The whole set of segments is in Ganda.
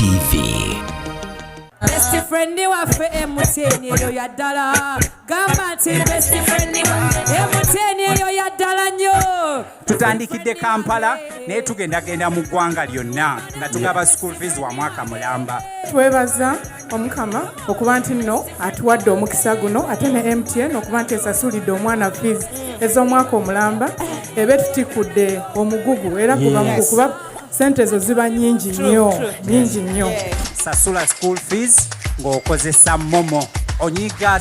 TV. Best friend wa fe emuteni yo ya dala gamba nti best friend wa emuteni yo ya dala nnyo. Tutandikidde Kampala naye tugenda mu ggwanga lyonna nga tugaba school fees wa mwaka mulamba. Twebaza Omukama okuba nti nno atuwadde omukisa guno ate ne MTN okuba nti esasulidde omwana fees ez'omwaka omulamba ebe tutikudde omugugu era kuba sente zo ziba nyingi nnyo. Sasula school fees ng'okozesa Momo onyiga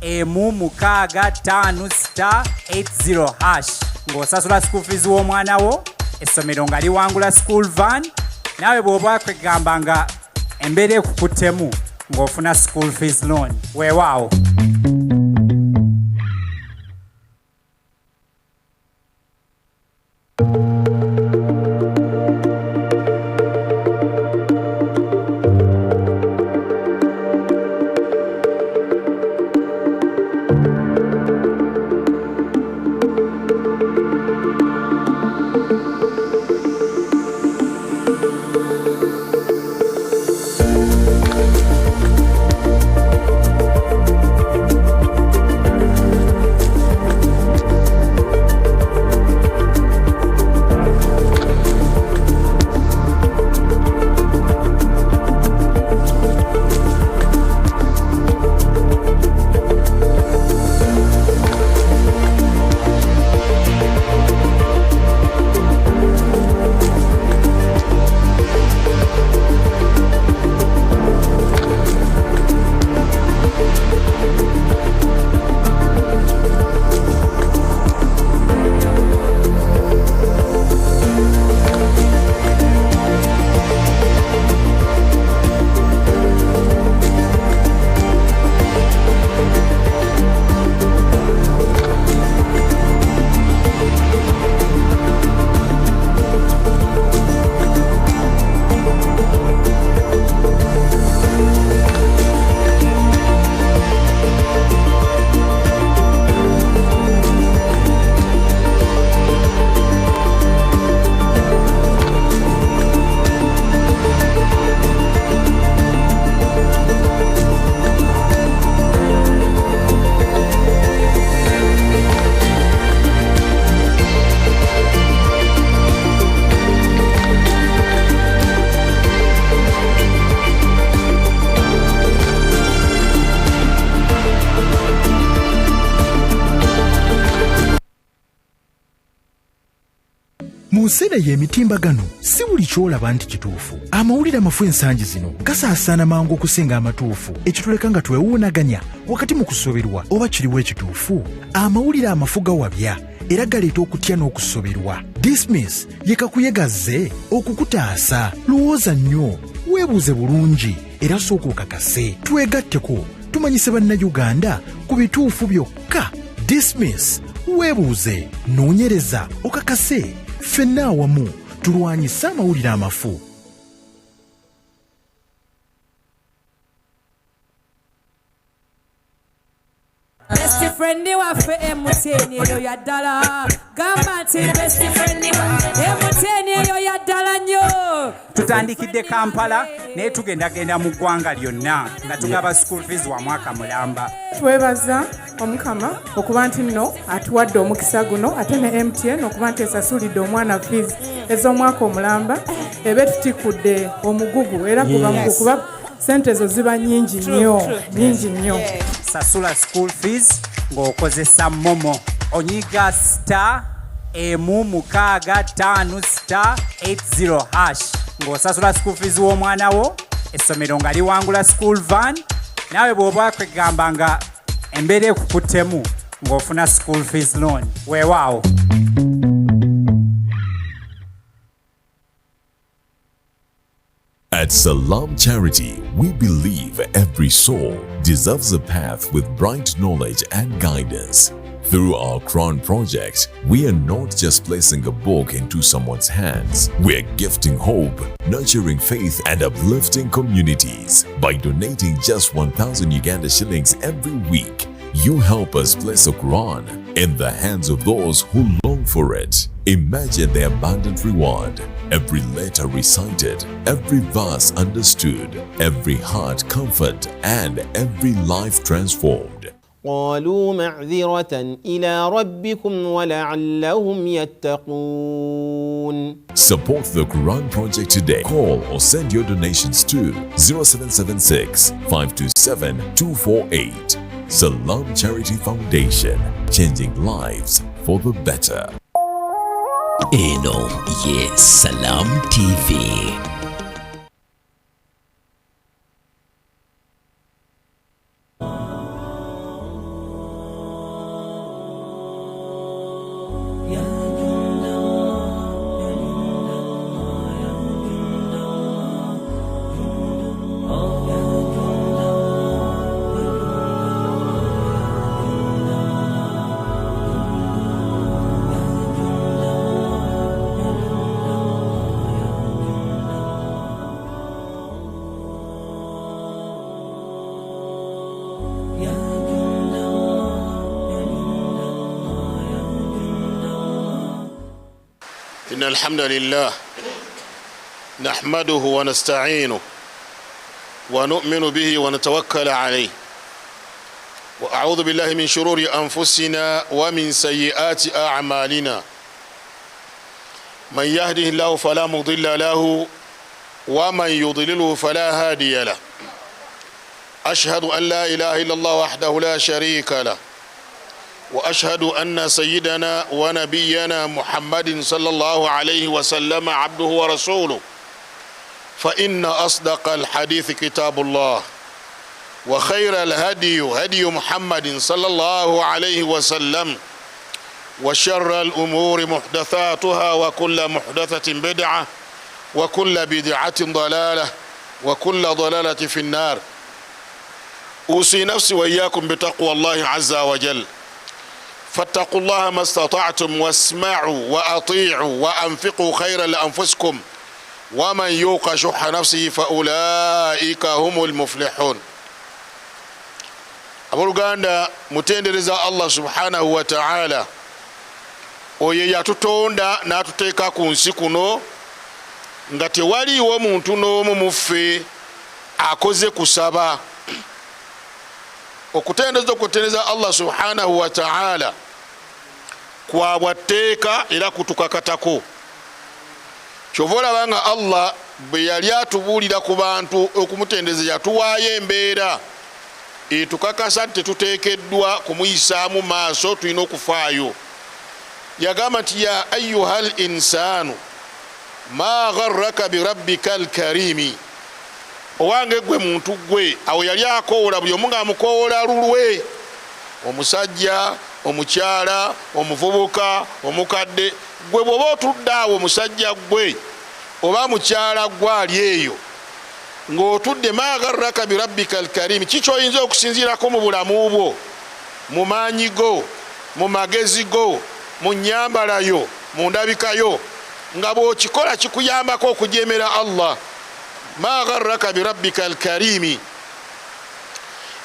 *165*80# ng'osasula school fees w'omwana wo essomero nga liwangula school van naawe bw'oba kwegamba nga embeera ekukuttemu ng'ofuna school fees loan weewaawo. Musera y'emitimbagano si buli kyolaba nti kituufu. Amawulire amafu ensangi zino gasaasaana mangu okusinga amatuufu ekituleka nga twewuunaganya wakati mu kusoberwa oba kiriwo ekituufu. Amawulire amafu gawabya era galeeta okutya n'okusoberwa. Dismiss ye kakuyegazze okukutaasa. Lowooza nnyo weebuuze bulungi era sooka okakase. Twegatteko tumanyise bannayuganda ku bituufu byokka. Dismiss weebuuze noonyereza okakase. Ffenna awamu tulwanyise amawulire amafu. Best friend wa fe emuteni yo ya dala gamba nti best friend wa emuteni yo ya dala nnyo. Tutandikidde Kampala naye tugenda mu ggwanga lyonna nga tugaba school fees wa mwaka mulamba. Twebaza Omukama okuba nti nno atuwadde omukisa guno ate ne MTN okuba nti esasulidde omwana fees ez'omwaka omulamba ebe tutikudde omugugu era kuba sente zo ziba nyingi nnyo. Sasula school fees ng'okozesa Momo onyiga *165*80# ng'osasula school fees w'omwana wo essomero nga liwangula school van naawe bw'oba kwegamba nga embeera ekukuttemu ng'ofuna school fees loan weewaawo. At Salam Charity, we believe every soul deserves a path with bright knowledge and guidance. Through our Crown project, we are not just placing a book into someone's hands. We're gifting hope, nurturing faith, and uplifting communities. By donating just 1,000 Uganda shillings every week, you help us place a Quran in the hands of those who long for it. Imagine the abundant reward. Every letter recited, every verse understood, every heart comfort, and every life transformed. قالوا معذرة إلى ربكم ولعلهم يتقون. Support the Quran Project today. Call or send your donations to 0776 527 248. Salam Charity Foundation, changing lives for the better. Eno ye Salam TV. إن الحمد لله نحمده ونستعينه ونؤمن به ونتوكل عليه وأعوذ بالله من شرور أنفسنا ومن سيئات أعمالنا من يهده الله فلا مضل له ومن يضلله فلا هادي له أشهد أن لا إله إلا الله وحده لا شريك له وأشهد أن سيدنا ونبينا محمد صلى الله عليه وسلم عبده ورسوله فإن أصدق الحديث كتاب الله وخير الهدي هدي محمد صلى الله عليه وسلم وشر الأمور محدثاتها وكل محدثة بدعة وكل بدعة ضلالة وكل ضلالة في النار. أوصي نفسي وإياكم بتقوى الله عز وجل فاتقوا الله ما استطعتم واسمعوا وأطيعوا وأنفقوا خيرا لأنفسكم ومن يوق شح نفسه فأولئك هم المفلحون. Abooluganda mutendereza Allah subhanahu wa ta'ala oyo yatutonda n'atuteeka ku nsi kuno nga tewaliiwo muntu n'omu mu ffe akoze kusaba. Okutendereza Allah subhanahu wa ta'ala kwa bwatteeka era kutukakatako. Kyova olaba nga Allah bwe yali atubuulira ku bantu okumutendereza yatuwaayo embeera etukakasa nti tetuteekeddwa kumuyisaamu maaso, tulina okufaayo. Yagamba nti ya ayyuhal insaanu ma gharraka birabbika alkarimi, owange gwe muntu gwe. Awo yali akoola buli omu ng'amukoola lulwe, omusajja, omukyala, omuvubuka, omukadde. Gwe bw'oba otudde awo omusajja gwe oba mukyala gwe ali eyo ng'otudde ma gharraka birabbika alkarimi, kiki oyinza okusinziirako mu bulamu bwo, mu maanyi go, mu magezi go, mu nnyambala yo, mu ndabika yo, nga bw'okikola kikuyambako okujeemera Allah. Ma gharraka birabbika alkarimi.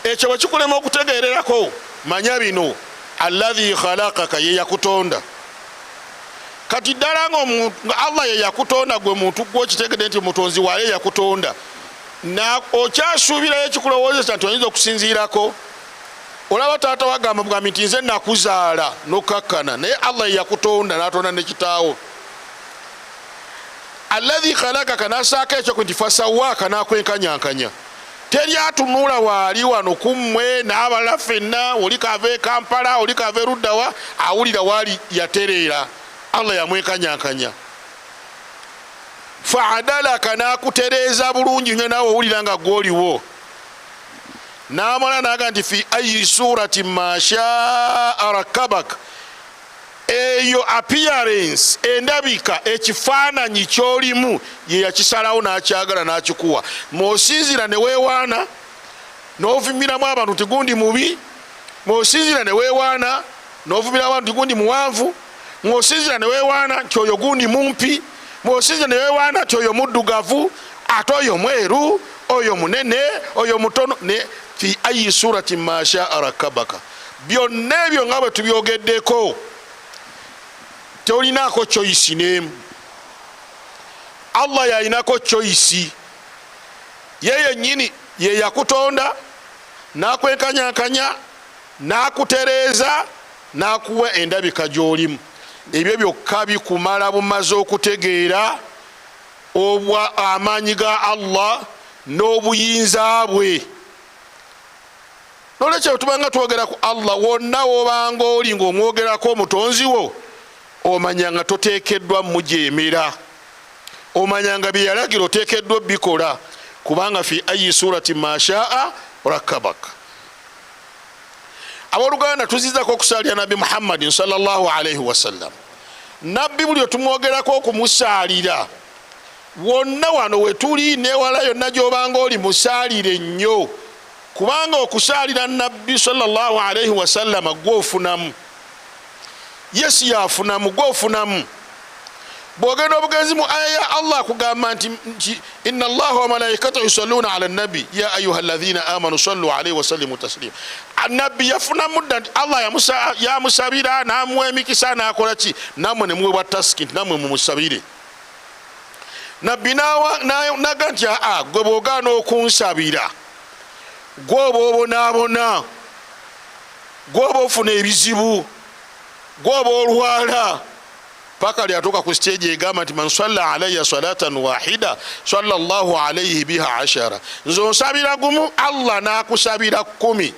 Ekyo bwe kikulema okutegeererako manya bino, alladhi khalaqaka, ye yakutonda. Kati ddala nga Allah ye yakutonda gwe muntu gwe okitegedde nti mutonzi waye yakutonda, na okyasuubirayo ekikulowoozesa nti oyinza okusinziirako. Olaba taata wagamba nti nze nakuzaala n'okkakkana, naye Allah ye yakutonda n'atonda ne kitaawo. Alladhi khalaqaka, n'asaako ekyo nti fasawaaka, n'akwenkanyankanya. Teri atunuula waali wano kummwe n'abalala ffenna, oli kava e Kampala, oli kava e Ruddawa, awulira waali yatereera. Allah yamwekanyankanya. Fa'adalaka, n'akutereeza bulungi nnyo naawe owulira nga gw'oliwo. N'amala n'aga nti fi ayi surati ma shaa rakabak, eyo appearance, endabika, ekifaananyi ky'olimu ye yakisalawo n'akyagala n'akikuwa. Mw'osinzira ne weewaana n'ovumiramu abantu nti gundi mubi, mw'osinzira ne weewaana n'ovumiramu abantu nti gundi muwanvu, mw'osinzira ne weewaana nti oyo gundi mumpi, mw'osinzira ne weewaana nti oyo muddugavu, ate oyo mweru, oyo munene, oyo mutono. Ne fi ayi surati ma shaa rakabaka. Byonna ebyo nga bwe tubyogeddeko tolinaako choice n'emu. Allah yalinako choice. Yeye nyini ye yakutonda nakwenkanyakanya nakutereeza nakuwa endabika gy'olimu. Ebyo byokka bikumala bumaze okutegeera obwa amaanyi ga Allah n'obuyinza bwe. Nolwekyo tubanga twogera ku Allah wonna wobanga oli ng'omwogerako omutonzi wo omanya nga toteekeddwa mujeemera, omanya nga bye yalagira oteekeddwa bikola, kubanga fi ayi surati mashaa rakabaka. Abooluganda tuzizako okusaalira Nabbi Muhammadin sallallahu alaihi wasallam. Nabbi buli otumwogerako okumusaalira wonna wano wetuli newala yonna gyobanga oli musaalire nnyo, kubanga okusaalira Nabbi sallallahu alaihi wasallam gwofunamu. Yesi yafunamu gwofunamu. Bwogenda obugenzi mu aya ya Allah kugamba nti inna Allaha wa malaikatahu yusalluna ala nabi ya ayuha alladhina amanu sallu alayhi wa sallimu taslima. Nabbi yafuna mudda Allah yamusabira namuwa emikisa nakola ki namwe nemuwe taski namwe mumusabire. Nabbi naga nti gwe bw'ogaana okunsabira gwoba obonaabona, gwoba ofuna ebizibu, gwoba olwala, paka lyatuuka ku stage egamba nti man salla alayya salatan wahida sallallahu alayhi biha 10. Nze onsabira gumu Allah nakusabira 10.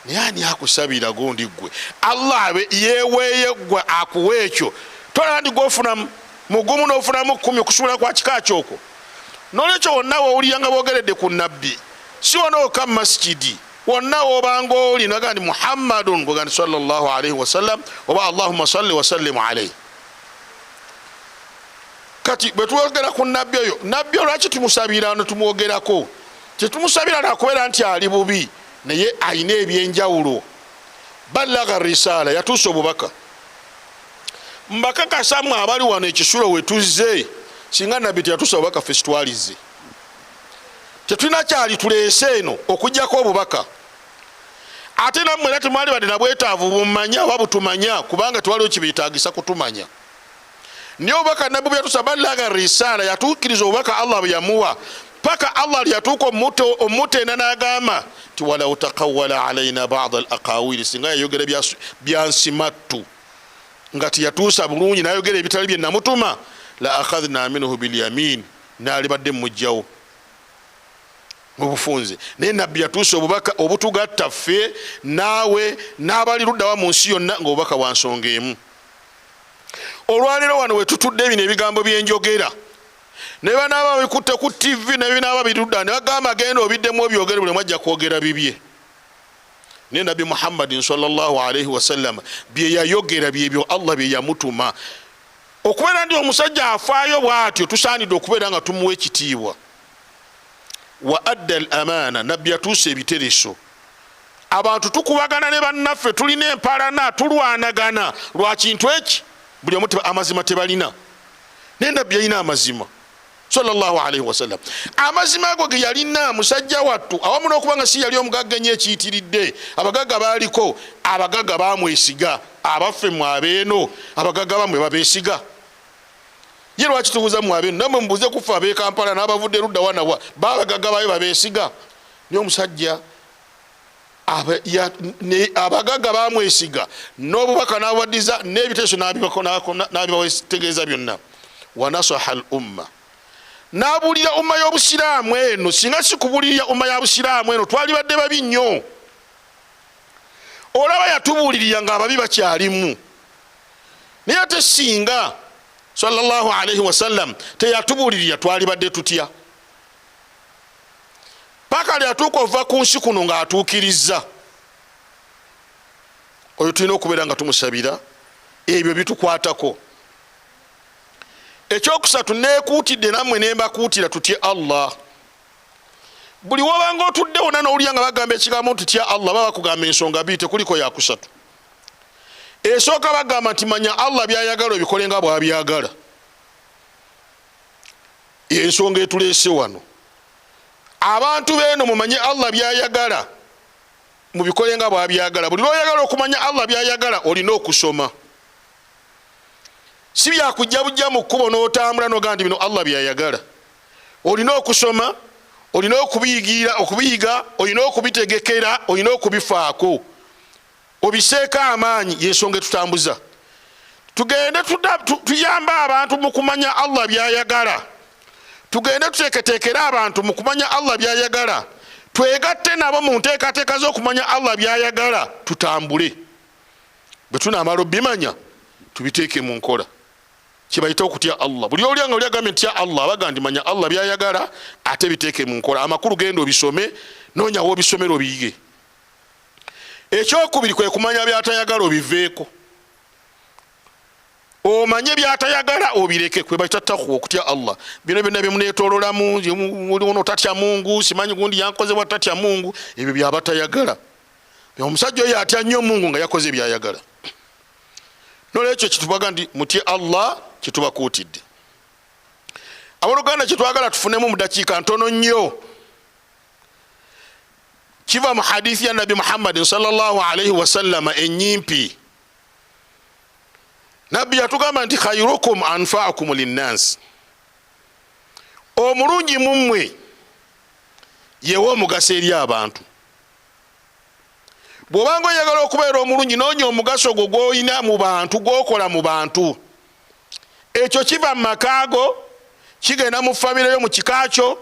Nani akusabira gundi gwe? Allah yeweeye gwe akuwa ekyo. Tolandi gwofuna mugumu n'ofunamu 10 kusula kwa kika kyoko. Nolwekyo wonna wowuliranga boogeredde ku Nabbi si wona oka masjidi wonna wobanga oli nagandi Muhammadun bwegandi sallallahu alayhi wasallam oba Allahumma salli wa sallim alayhi. Kati bwetwogera ku Nabbi oyo, Nabbi lwaki tumusabira tumwogerako? Tetumusabira nakubeera nti ali bubi, naye ayina ebyenjawulo. Ballaga risala, yatuusa obubaka. Mbakakasamu abali wano ekisulo wetuzze singa Nabbi teyatuusa obubaka ffe sitwalize. Tetulina kyali tuleese eno okujjako obubaka. Ate nammwe era temwali badde na bwetaavu bumanya oba butumanya, kubanga tewaliwo kibeetaagisa kutumanya. Naye obubaka Nabbi bweyatuusa ballaga risala, yatuukiriza obubaka Allah bwe yamuwa paka Allah lyatuuka omuteena n'agamba nti walau taqawwala alaina ba'd al-aqawili, singa yayogera byansimattu nga tiyatuusa bulungi n'ayogera ebitali bye namutuma la akhadhna minhu bilyamin, n'alibadde mujjawo mubufunze. Naye Nabbi yatuusa obubaka obutugatta ffe naawe n'abali luddawa mu nsi yonna ng'obubaka bwa nsonga emu. Olwaleero wano wetutudde bino ebigambo byenjogera ne banaaba babikutte ku TV ne binaaba birudda ne bagamba genda obiddemu obyogere buli mwajja kwogera bibye. Naye Nabbi Muhammadin sallallahu alayhi wasallam bye yayogera byebyo Allah bye yamutuma. Okubeera ndi omusajja afaayo bw'atyo tusaanidde okubeera nga tumuwa ekitiibwa. Wa adda al-amana, Nabbi yatuusa ebitereso. Abantu tukubagana ne bannaffe, tulina empalana, tulwanagana lwa kintu eki buli omu amazima tebalina. Naye Nabbi yalina amazima sallallahu alayhi wasallam. Amazima ago ge yalina musajja wattu awamu n'okuba nga si yali omugagga ennyo ekiyitiridde. Abagagga baaliko, abagagga baamwesiga, abaffe mwabeeno abagagga bamwe babeesiga. Ye lwaki tubuuza mwabeeno? Nammwe mubuuze kufa ab'e Kampala n'abavudde ludda wanawa baabagagga baabwe babeesiga. Naye omusajja abagagga baamwesiga n'obubaka n'abuwaddiza n'ebiteeso n'abibategeeza byonna. Wa nasaha al umma, n'abulira umma y'obusiraamu eno. Singa si kubulirira umma y'obusiraamu eno twalibadde babi nnyo. Olaba yatubulirira ng'ababi bakyalimu. Naye ate singa sallallahu alayhi wasallam teyatubulirira twalibadde tutya? Paka lyatuuka ova ku nsi kuno ng'atuukirizza. Oyo tulina okubeera nga tumusabira ebyo bitukwatako. Ekyokusatu, neekuutidde nammwe ne mbakuutira tutye Allah. Buli wobanga otudde wonna n'owulira nga bagamba ekigambo tutya Allah baba bakugamba ensonga bbiri, tekuliko yakusatu. Esooka bagamba nti manya Allah byayagala obikole nga bw'abyagala. Ensonga etuleese wano, abantu beeno mumanye Allah byayagala mubikole nga bw'abyagala. Buli lw'oyagala okumanya Allah byayagala olina okusoma. si byakujja bujja mu kkubo n'otambula n'ogamba nti bino Allah byayagala. Olina okusoma, olina okubiyiga, olina okubitegekera, olina okubifaako, obiseeko amaanyi. Yensonga etutambuza tugende tuyambe abantu mu kumanya Allah byayagala, tugende tuteeketeekera abantu mu kumanya Allah byayagala, twegatte nabo mu nteekateeka z'okumanya Allah byayagala, tutambule. Bwe tunaamala obimanya tubiteeke mu nkola, kibayita okutya Allah. Buli olya nga oli agambye ntya Allah, abaga ndi manya Allah byayagala ate biteeke mu nkola. Amakulu genda obisome, noonyawo obisomero obiyige. Ekyokubiri kwe kumanya byatayagala obiveeko, omanye byatayagala obireke, kwe bayita takwa, okutya Allah. Bino byonna byemuneetoololamu, muliwono tatya Mungu, simanyi gundi yankoze bwa tatya Mungu, ebyo byabatayagala. Omusajja oyo atya nnyo Mungu nga yakoze byayagala. Nolwekyo kitubaga ndi mutye Allah, kitubakuutidde. Abooluganda kyetwagala tufunemu mu dakiika ntono nnyo kiva mu hadithi ya Nabi Muhammad sallallahu alayhi wa sallam enyimpi. Nabbi yatugamba nti khairukum anfa'ukum linnas, omulungi mummwe yewe omugaso eri abantu. Bw'obanga oyagala okubeera omulungi noonya omugaso gwo gw'olina mu bantu, gw'okola mu bantu. Ekyo kiva mu makaago, kigenda mu famire yo mu kikakyo,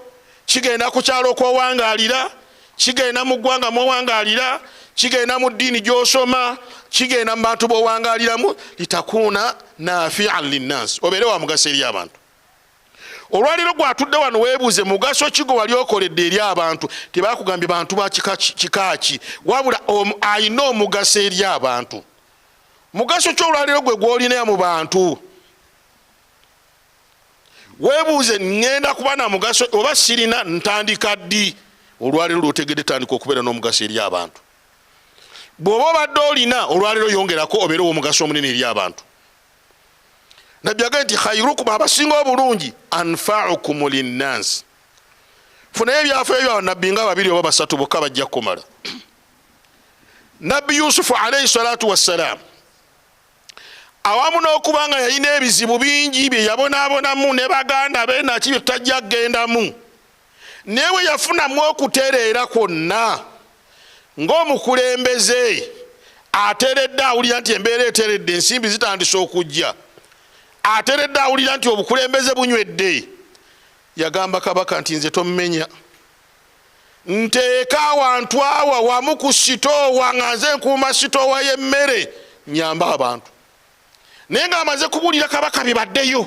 kigenda ku kyalo kw'owangaalira, kigenda mu ggwanga mw'owangaalira, kigenda mu ddiini gy'osoma, kigenda mu bantu b'owangaaliramu. Litakuuna nafi'an linnas, obeere wa mugaso eri abantu. Olwaliro gwatudde wano weebuuze mugaso ki gwe wali okoledde eri abantu. Tebakugambye bantu ba kikaaki, wabula alina omugaso eri abantu. Mugaso ki olwaliro gwe gw'olina mu bantu? Weebuuze, ngenda kuba na mugaso oba sirina, ntandika ddi? Olwaliro lwotegedde tandika okubeera n'omugaso eri abantu. Bw'oba obadde olina, olwaliro yongerako obeere omugaso omunene eri abantu. Nabbi agambye nti khairukum, abasinga obulungi, anfa'ukum linnas. Funayo ebyafaayo bya nabbi nga babiri oba basatu bokka bajja kumala. Nabbi Yusufu alayhi salatu wassalam, awamu n'okubanga yalina ebizibu bingi bye yabonaabonamu ne baganda be naki bye tutajja kugendamu, naye we yafunamu okutereera kwonna ng'omukulembeze ateredde awulira nti embeera eteredde, ensimbi zitandise okujja, ateredde awulira nti obukulembeze bunywedde, yagamba kabaka nti nze tommenya, nteeka awantu awa wamu ku sitoowa nga nze nkuuma sitoowa y'emmere nyamba abantu. Naye ng'amaze kubuulira kabaka bibaddeyo,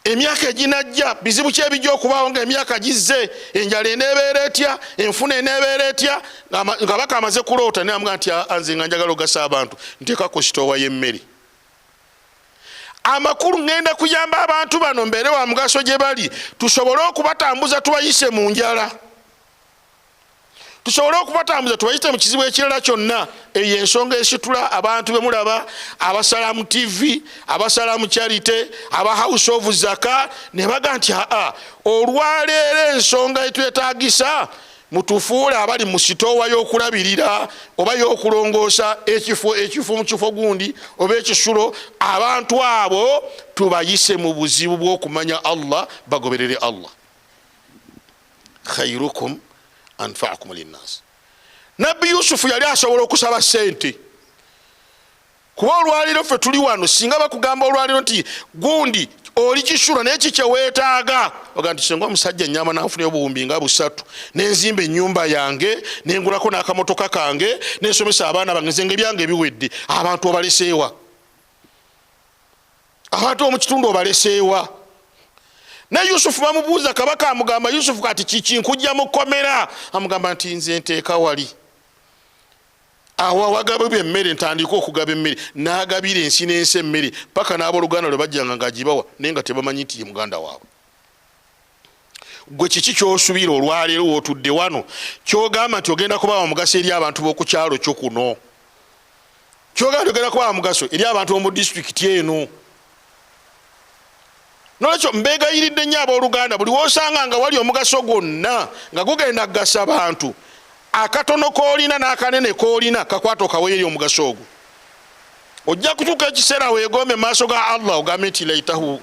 emyaka eginajja bizibu ki ebijja okubaawo ng'emyaka gizze, enjala eneebeera etya, enfuna eneebeera etya, kabaka amaze kuloota naye amugaa nti nze nga njagala ogasa abantu, nteeka ku sitoowa y'emmere. Amakulu ngenda kuyamba abantu bano mbeere wa mugaso gye bali, tusobole okubatambuza tubayise mu njala, tusobole okubatambuza tubayite mu kizibu ekirala kyonna. Eyo ensonga esitula abantu be mulaba abasala mu TV, abasala mu charity, aba house of zaka, ne baga nti olwaleero ensonga etwetaagisa mutufuule abali mu sitoowa y'okulabirira oba y'okulongoosa ekifo mu kifo gundi oba ekisulo, abantu abo tubayise mu buzibu bw'okumanya Allah, bagoberere Allah. Khairukum anfa'ukum linnas. Nabbi Yusufu yali asobola okusaba sente, kuba olwaliro ffe tuli wano singa bakugamba olwaliro nti gundi oli kisulo naye kikye weetaaga, oga nti senga omusajja ennyama nanfunayo obuwumbi nga 3 nenzimba ennyumba yange nengulako n'akamotoka kange nensomesa abaana bange, nze ebyange biwedde, abantu obaleseewa, abantu omukitundu obaleseewa. Ne Yusufu bamubuuza, kabaka amugamba Yusufu kati kiki nkujja mu kkomera? Amugamba nti nze nteeka wali awa wagaba emmere, ntandika okugaba emmere, n'agabira ensi n'ensi emmere paka n'abooluganda lwe bajjanga ng'agibawa naye nga tebamanyi nti ye muganda waabwe. Gwe kiki ky'osuubira olwaleero wootudde wano ky'ogamba nti ogenda kubawa mugaso eri abantu b'oku kyalo kyo kuno, ky'ogamba nti ogenda kubawa mugaso eri abantu b'omu disitulikiti eno? Nolwekyo mbeegayiridde nnyo abooluganda, buli woosanga nga wali omugaso gwonna nga gugenda kugasa abantu, akatono koolina n'akanene koolina kakwata okaweerya omugaso ogwo. ojja kutuuka ekiseera weegombe maaso ga Allah ogambe nti laitahu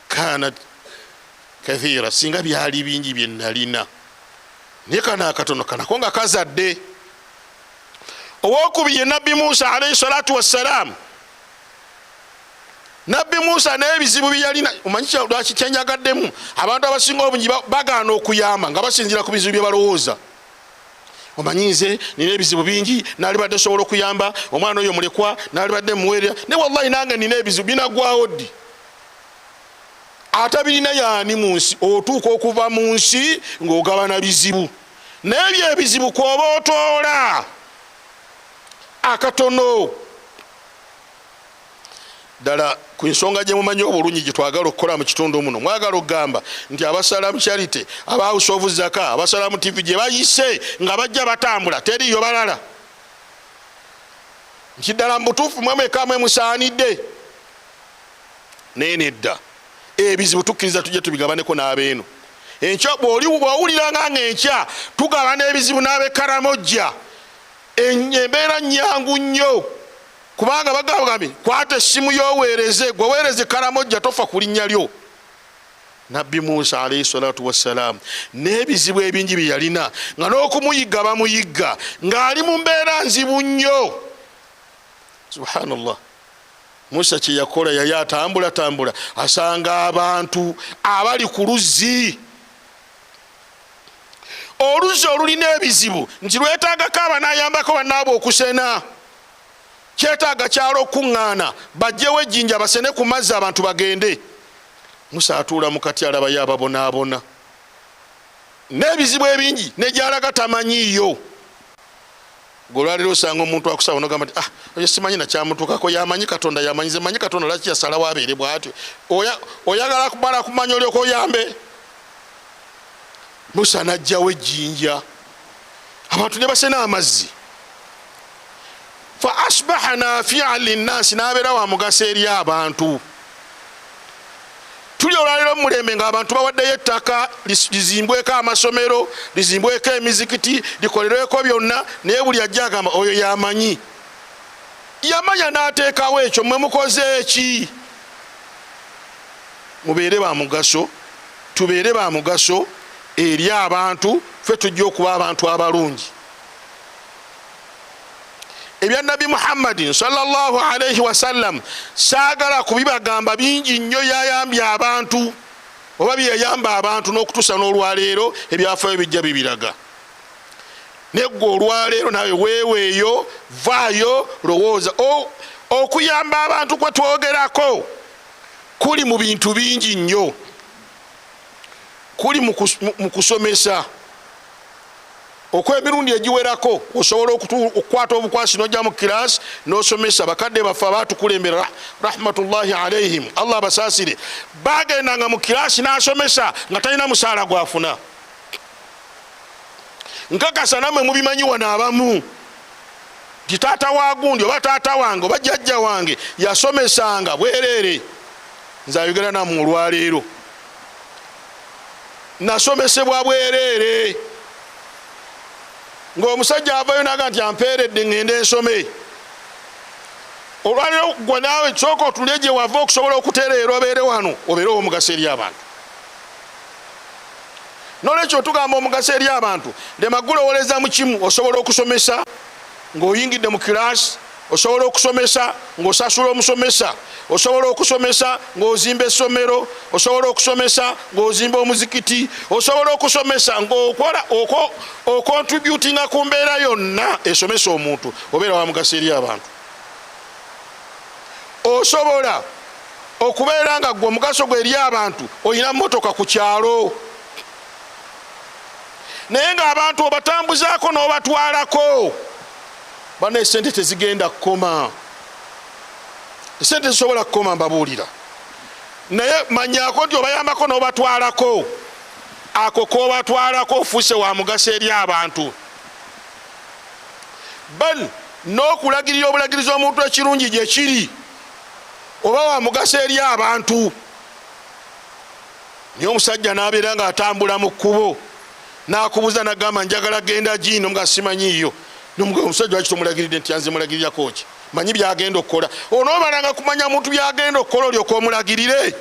kanat kathira, singa byali bingi bye nalina naye kana akatono kanako nga kazadde. Owokubiri ye nabbi Musa alayhi salatu wassalam. Nabbi Musa n'ebizibu byeyalina, omanyi lwaki kyenjagaddemu, abantu abasinga obungi bagaana okuyamba nga basinzira ku bizibu bye balowooza. Omanyi nze nina ebizibu bingi, naali badde sobola okuyamba omwana oyo mulekwa, naali badde muweerera, ne wallahi nange nina ebizibu binagwawo ddi. Atabirina yaani mu nsi, otuuka okuva mu nsi ng'ogabana bizibu. N'ebyo ebizibu kw'oba otoola akatono ddala ku nsonga gye mumanyi obulungi gye twagala okukola mu kitundu muno. Mwagala okugamba nti abasalamu charity, aba House of Zaka, abasalamu TV gye bayise nga bajja batambula teriyo balala. Nkiddala mu butuufu mwemwekamwe musaanidde naye nedda. Ebizibu tukkiriza tujje tubigabaneko n'abeeno. Enkya bw'owulira nga enkya tugabana ebizibu n'ab'e Karamojja, embeera nnyangu nnyo. Kubanga bagambye kwata essimu y'oweereze, gwe weereze Karamojja tofa ku linnya lyo. Nabbi Musa alayhi salatu wassalam n'ebizibu ebingi bye yalina nga n'okumuyigga bamuyigga ng'ali mu mbeera nzibu nnyo. Subhanallah. Musa kye yakola yali atambula asanga abantu abali ku luzzi. Oluzzi olulina ebizibu nti lwetaagako abanayambako bannaabo okusena. Kyetaaga kyalo okuŋŋaana bajjewo ejjinja basene ku mazzi abantu bagende. Musa atuula mu kati alabayo ababonaabona n'ebizibu ebingi ne gy'alaga tamanyiiyo. Golwaliro osanga omuntu akusaba nogamba nti oyo simanyi nakyamutuukako, yamanyi Katonda, yamanyize manyi Katonda laki yasalawo abeere bw'atyo. Oyagala kumala kumanya olyoka oyambe. Musa n'ajjawo ejjinja abantu ne basena amazzi. Fa asbaha nafi'an linnaasi, n'abeera wa mugaso eri abantu. Tuli olwaliro mulembe ng'abantu bawaddeyo ettaka lizimbweko amasomero, lizimbweko emizikiti, likolerweko byonna, naye buli ajja agamba oyo yamanyi. Yamanya n'ateekawo ekyo, mwe mukoze eki? Mubeere ba mugaso, tubeere ba mugaso eri abantu, ffe tujja okuba abantu abalungi. Ebya Nabi Muhammadin sallallahu alayhi wasallam saagala kubibagamba bingi nnyo yayambye abantu oba byeyamba abantu n'okutuusa n'olwaleero ebyafaayo bijja bibiraga. Neggwe olwaleero nawe weeweeyo, vaayo, lowooza. Okuyamba abantu kwe twogerako kuli mu bintu bingi nnyo. Kuli mu kusomesa okw'emirundi egiwerako osobola okukwata obukwasi n'ojja mu kiraasi n'osomesa. Bakadde baffe abaatukulembera rahmatullahi alayhim, Allah abasaasire, bagendanga mu kiraasi n'asomesa nga talina musaala gwafuna. Nkakasa nammwe mubimanyi wano abamu nti taata wa gundi oba taata wange oba jjajja wange yasomesanga bwereere. Nze ayogera nammwe olwaleero nasomesebwa bwereere. Ng'omusajja avayo naga nti ampeeredde ngende ensome. Olwaliro gwe naawe sooka otulye gye wava okusobola okutereera obeere wano, obeere omugaso eri abantu. N'olwekyo tugamba omugaso eri abantu, lema gulowoleza mu kimu. Osobola okusomesa ng'oyingidde mu kiraasi, osobola okusomesa ng'osasula omusomesa, osobola okusomesa ng'ozimba essomero, osobola okusomesa ng'ozimba omuzikiti, osobola okusomesa ng'okola okontributinga ku mbeera yonna esomesa omuntu, obeera wa mugaso eri abantu. Osobola okubeera nga gwe omugaso gwe eri abantu olina mmotoka ku kyalo, naye ng'abantu obatambuzaako n'obatwalako. Bana esente tezigenda kukoma, esente zisobola kukoma mbabuulira, naye manyaako nti obayambako n'obatwalako. Ako k'obatwalako ofuuse wa mugaso eri abantu. Bal n'okulagirira obulagirizi omuntu ekirungi gye kiri, oba wa mugaso eri abantu. Naye omusajja n'abeera ng'atambula mu kkubo n'akubuza n'agamba njagala genda gino nga simanyiiyo. Omusajja waki tomulagiridde nti yanze mulagirira koki? manyi byagenda okukola. Onoobalanga kumanya muntu byagenda okukola olyoka omulagirire.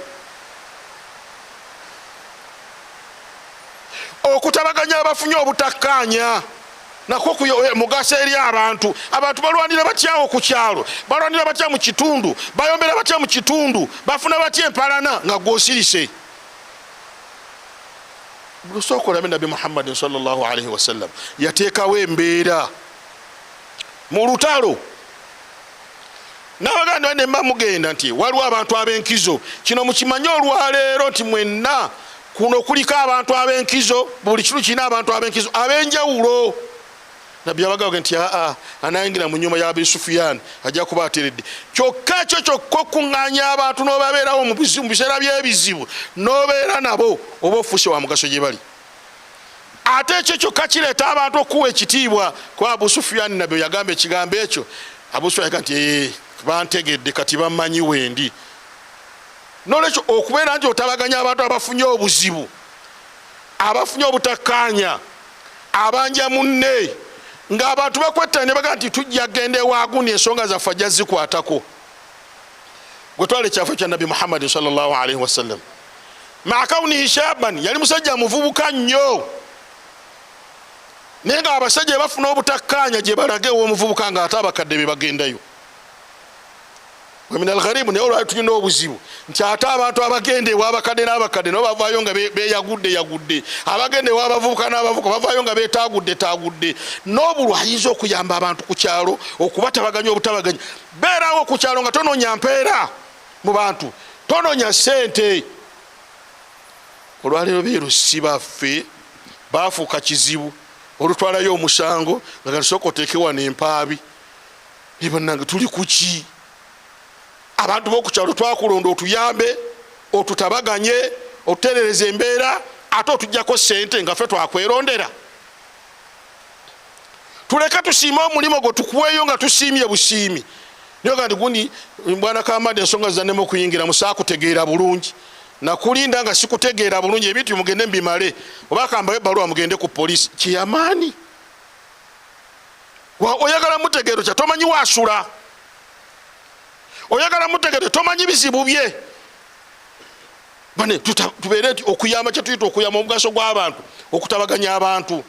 Okutabaganya abafunye obutakkaanya nakwo mugaso eri abantu. Abantu balwanira batyawo ku kyalo, balwanira batya mu kitundu, bayombera batya mu kitundu, bafuna batya empalana nga gwosirise. Bulusookola Nabi Muhammad sallallahu alaihi wasallam yateekawo embeera mu lutalo. N'abaganda ne mugenda nti waliwo abantu ab'enkizo. Kino mukimanye olwaleero nti mwenna kuno kuliko abantu ab'enkizo, buli kitu kirina abantu ab'enkizo ab'enjawulo. Nabbi abagamba nti anayingira mu nnyumba ya Abu Sufyan ajja kuba ateredde. Kyokka ekyo kyokka okuŋŋaanya abantu n'obabeerawo mu biseera by'ebizibu n'obeera nabo oba ofuuse wa mugaso gye bali. Ate ekyo kyokka kireeta abantu okuwa ekitiibwa kuba Abu Sufyan nabbi yagamba ekigambo ekyo. Abu Sufyan yagamba nti bantegedde kati bamanyi wendi. Nolwekyo okubeera nti otabaganya abantu abafunye obuzibu, abafunye obutakkaanya, abanja munne, ng'abantu bakwetta ne bagamba nti tujja genda ewaaguni ensonga zaffe ajja zikwatako. Gwe twala ekyaffe kya Nabi Muhammad sallallahu alaihi wasallam. Maakaunihi shaban, yali musajja muvubuka nnyo. Naye ng'abasajja bafuna obutakkaanya gye balage ew'omuvubuka ng'ate abakadde be bagendayo. Min al-gharib ne olwa tulina obuzibu nti ate abantu abagende ewaabakadde n'abakadde nabo bavaayo nga beyagudde, abagende ewabavubuka n'abavubuka bavaayo nga beetaagudde. N'obulwa ayinza okuyamba abantu ku kyalo okubatabaganya obutabaganya. Beerawo ku kyalo nga tonoonya mpeera mu bantu, tonoonya ssente. Olwaleero beero si baffe baafuuka kizibu. Olutwalayo omusango nga gasooka oteekewa n'empaabi. Ne bannange tuli ku ki? Abantu b'okukyalo twakulonda otuyambe, otutabaganye, otutereereza embeera, ate otujjako ssente nga ffe twakwerondera. Tuleke tusiime omulimu gwe tukuweeyo nga tusiimye busiimi. Niyo gandi gundi Bwana Kamadi ensonga zannemu okuyingira musaakutegeera bulungi. Nakulinda nga sikutegeera bulungi ebintu mugende mbimale. Oba kambayo ebbaluwa mugende ku poliisi. Kiyamaani. Oyagala mutegeero kya tomanyi waasula. Oyagala mutegede tomanyi bizibu bye. Bane tubeere nti okuyamba kye tuyita okuyamba omugaso gw'abantu, okutabaganya abantu.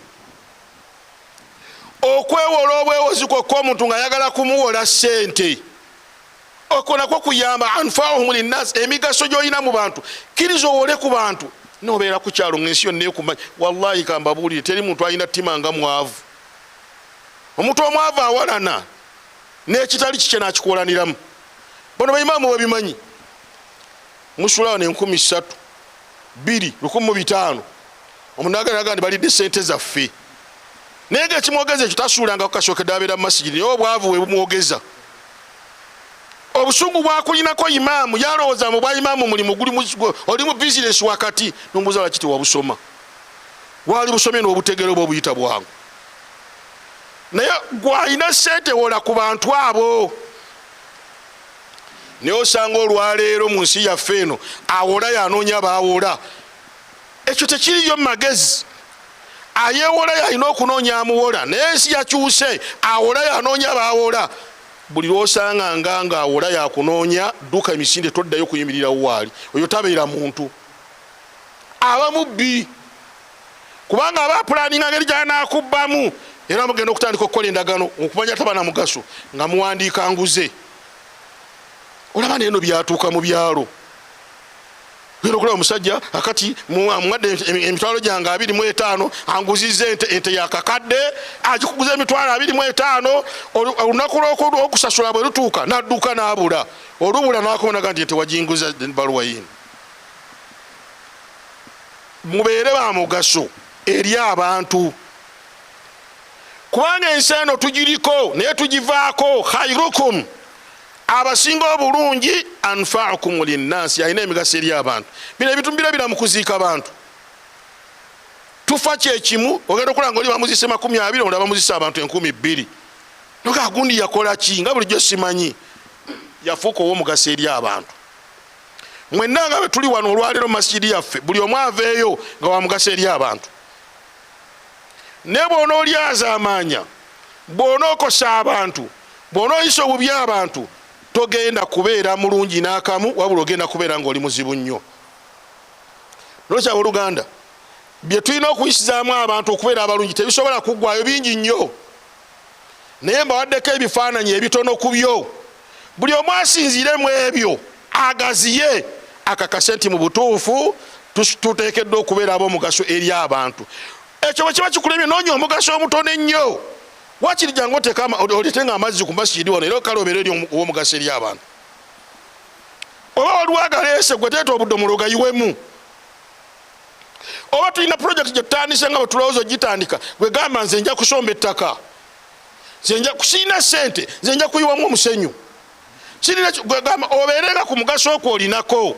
Okwewola obwewozi kwokka omuntu ng'ayagala kumuwola ssente. Okwo nakwo kuyamba anfa'uhum linnas, emigaso gy'olina mu bantu. Kkiriza owole ku bantu. N'obeera ku kyalo ng'ensi yonna ekumanya. Wallahi kambabuulire teri muntu alina ttima nga mwavu. Omuntu omwavu awalana n'ekitali kikye n'akikuwolaniramu. Bono baimamu babimanyi. Musulawo ne 13, 2, 15. Omunagala balidde ssente zaffe. Naye ng'ekimwogeza ekyo tasuulanga kukasookedde abeera mu masigiri naye obwavu we bumwogeza. Obusungu bwakulinako imaamu yalowooza mu bwa imaamu mulimu oli mu bizinesi wakati n'ombuuza lwaki tewabusoma. Waali busomye n'obutegere oba obuyita bwangu. Naye gw'alina ssente wola ku bantu abo. Naye osanga olwaleero mu nsi yaffe eno awola yanoonya baawola. Ekyo tekiriyo mu magezi. Ayeewola yalina okunoonya amuwola. Naye ensi yakyuse awola yanoonya baawola. Buli lwosanga nga awola yakunoonya dduka emisinde toddayo kuyimirirawo waali. Oyo tabeera muntu. Aba mubbi. Kubanga aba pulaninga ngeri gy'anaakubbamu. Era mugenda okutandika okukola endagano okumanya tabana mugaso nga muwandiika nguze. Olaba n'eno byatuuka mu byalo. Genda okulaba omusajja akati muwadde emitwalo gyange 25 anguzizza ente yakakadde agikuguza emitwalo 25 olunaku lw'okusasula bwe lutuuka n'adduka n'abula. Olubula n'akomaga nti ente wajinguza baluwa yino. Mubeere ba mugaso eri abantu. Kubanga ensi eno tugiriko naye tugivaako. Khairukum, abasinga obulungi, anfa'ukum linnaasi, alina emigaso eri abantu. Bino ebintu mbirabira mu kuziika abantu. Tufa kyekimu ogenda okulanga oli bamuzise 20 olaba bamuzise abantu 2,000. Noga gundi yakola ki nga bulijjo simanyi. Yafuuka ow'omugaso eri abantu. Mwenna nga bwe tuli wano olwaleero mu masjidi yaffe buli omu aveeyo nga wa mugaso eri abantu. Ne bw'onoolyaza amaanya, bw'onookosa abantu, bw'onooyisa obubi abantu togenda kubeera mulungi n'akamu wabula ogenda kubeera ng'oli muzibu nnyo. Nolwekyo abooluganda bye tulina okuyisizaamu abantu okubeera abalungi tebisobola kuggwayo bingi nnyo, naye mbawaddeko ebifaananyi ebitono ku byo. Buli omu asinziiremu ebyo agaziye akakase nti mu butuufu tuteekeddwa okubeera ab'omugaso eri abantu. Ekyo bwe kiba kikulembye noonya omugaso omutono ennyo, wakiri jangu oletenga amazzi ku masjidi wano era kale obeera eri ow'omugaso eri abantu. Oba waliwo agaleese gwe teeta obudomola ogayiwemu. Oba tulina project gye tutandise nga bwe tulowooza ogitandika gwe gamba nze nja kusomba ettaka, sirina ssente, nze nja kuyiwamu omusenyu, gwe gamba obeerenga ku mugaso okwo olinako.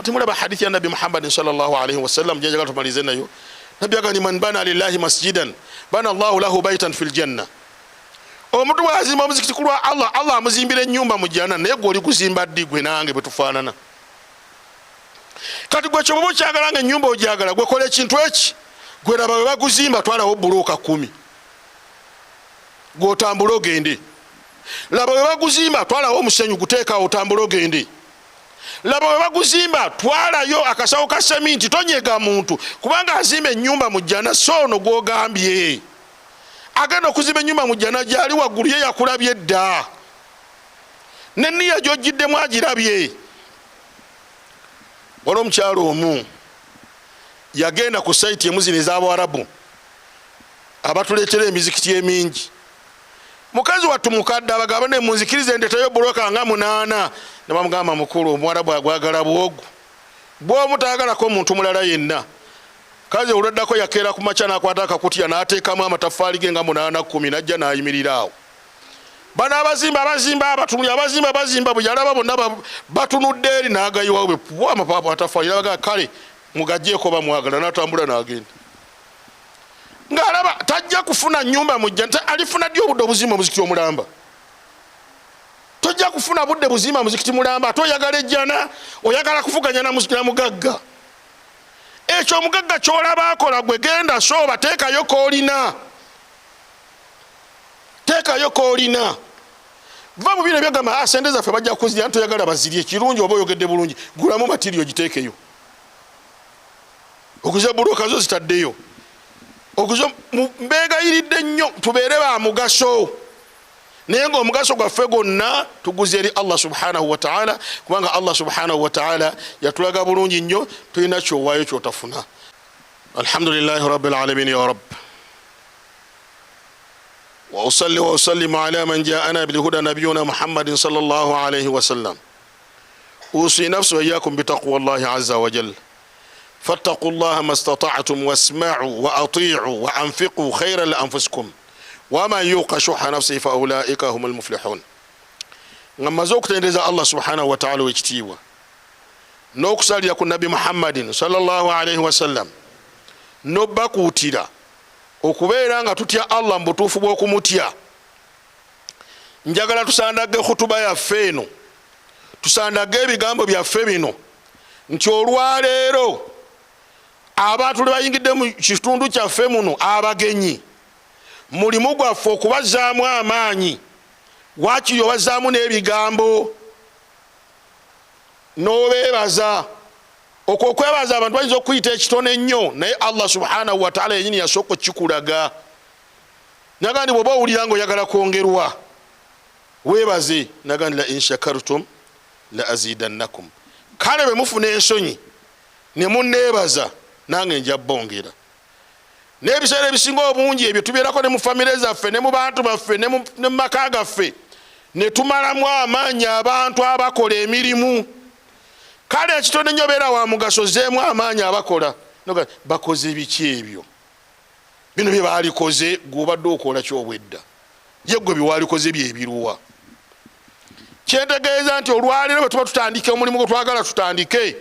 Temulaba hadithi ya Nabi Muhammadin sallallahu alaihi wasallam gyenjagala tumalize nayo. Nabi agamba man bana lillahi masjidan bana Allahu lahu baitan fil janna. Omuntu bw'azimba omuzikiti ku lwa Allah, Allah amuzimbira ennyumba mu jjanna, naye gwe oli kuzimba ddi gwe nange bwe tufaanana. Kati gwe kyoboba okyagala nga ennyumba ogyagala gwe kola ekintu eki, gwe laba bwe baguzimba twalawo bbulooka 10 gwe otambule ogende. Laba bwe baguzimba twalawo omusenyu guteekawo otambule ogende. Laba bwe baguzimba twalayo akasawo ka seminti, tonyega muntu kubanga azimba ennyumba mu jjana so ono gw'ogambye agenda okuzimba ennyumba mu jjana gyali waggulu ye yakulabye dda, n'enniya gy'ogiddemu agirabye. Waliwo omukyalo omu yagenda ku sayiti emuziniza Abawarabu abatuleetera emizikiti emingi. Mukazi wattu mukadde abagamba ne munzikirize ndeetayo bbulooka nga 8. Ne bamugamba mukulu Omuwarabu agwagala bwogu bw'omutaagalako omuntu mulala yenna. Kazi oluddako yakeera ku makya n'akwata akakutiya n'ateekamu amatafaali ge nga 8 10 n'ajja n'ayimirira awo. Bano abazimba bwe yalaba bonna batunudde eri n'agayiwawo bwe amapaapu atafaali yabaga kale mugagyeeko bamwagala n'atambula n'agenda. Ng'alaba tajja kufuna nnyumba mu jjana, alifuna ddi obudde obuzimba muzikiti omulamba? Tojja kufuna budde buzimba muzikiti mulamba ate oyagala ejjana, oyagala kuvuganya na mugagga. Ekyo omugagga ky'olaba akola gwe genda sooba teekayo koolina. Teekayo koolina. Va mu bino byagamba sente zaffe bajja kuzirya nti oyagala bazirye kirungi oba oyogedde bulungi gulamu matiriyo giteekeyo. Okuza bbulooka zo zitaddeyo. Okuza mbeegayiridde nnyo tubeere ba mugaso. Naye ng'omugaso gwaffe gwonna tuguze eri Allah subhanahu wa ta'ala kubanga Allah subhanahu wa ta'ala yatulaga bulungi nnyo tulina kyowaayo kyotafuna. Alhamdulillahi rabbil alamin ya rabb. وأصلي وأسلم على من جاءنا بالهدى نبينا محمد صلى الله عليه وسلم. أوصي نفسي وإياكم بتقوى الله عز وجل. فاتقوا الله ما استطعتم واسمعوا وأطيعوا وأنفقوا خيرا لأنفسكم وما يوق شح نفسه فأولئك هم المفلحون. لما زوجت الله سبحانه وتعالى ويجتيوا نوكسال يكون نبي محمد صلى الله عليه وسلم نبكوتيرا okubeera nga tutya Allah mbutuufu bw'okumutya. Njagala tusandage khutuba yaffe eno, tusandage ebigambo byaffe bino nti olwaleero abantu le bayingidde mu kitundu kyaffe muno abagenyi mulimu gwaffe okubazaamu amaanyi, waakiri obazaamu n'ebigambo n'obeebaza. Okwo okwebaza abantu bayinza okuyita ekitone ennyo naye Allah subhanahu wa ta'ala yenyini yasooka okikulaga. Nagandi bw'oba owulira ng'oyagala kwongerwa weebaze, nagandi la in shakartum la azidannakum. Kale bwe mufuna ensonyi ne munneebaza nange nja bongera. N'ebiseera ebisinga obungi ebyo tubeerako ne mu famire zaffe ne mu bantu baffe ne mu maka gaffe ne tumalamu amaanyi abantu abakola emirimu. Kale ekitone nnyo beera wa mugaso zeemu amaanyi abakola. Bakoze biki ebyo? Bino bye baalikoze gw'obadde okola ky'obwedda. Ye gwe biwaalikoze byebiruwa. Kyentegeeza nti olwaleero bwe tuba tutandike omulimu gwe twagala tutandike,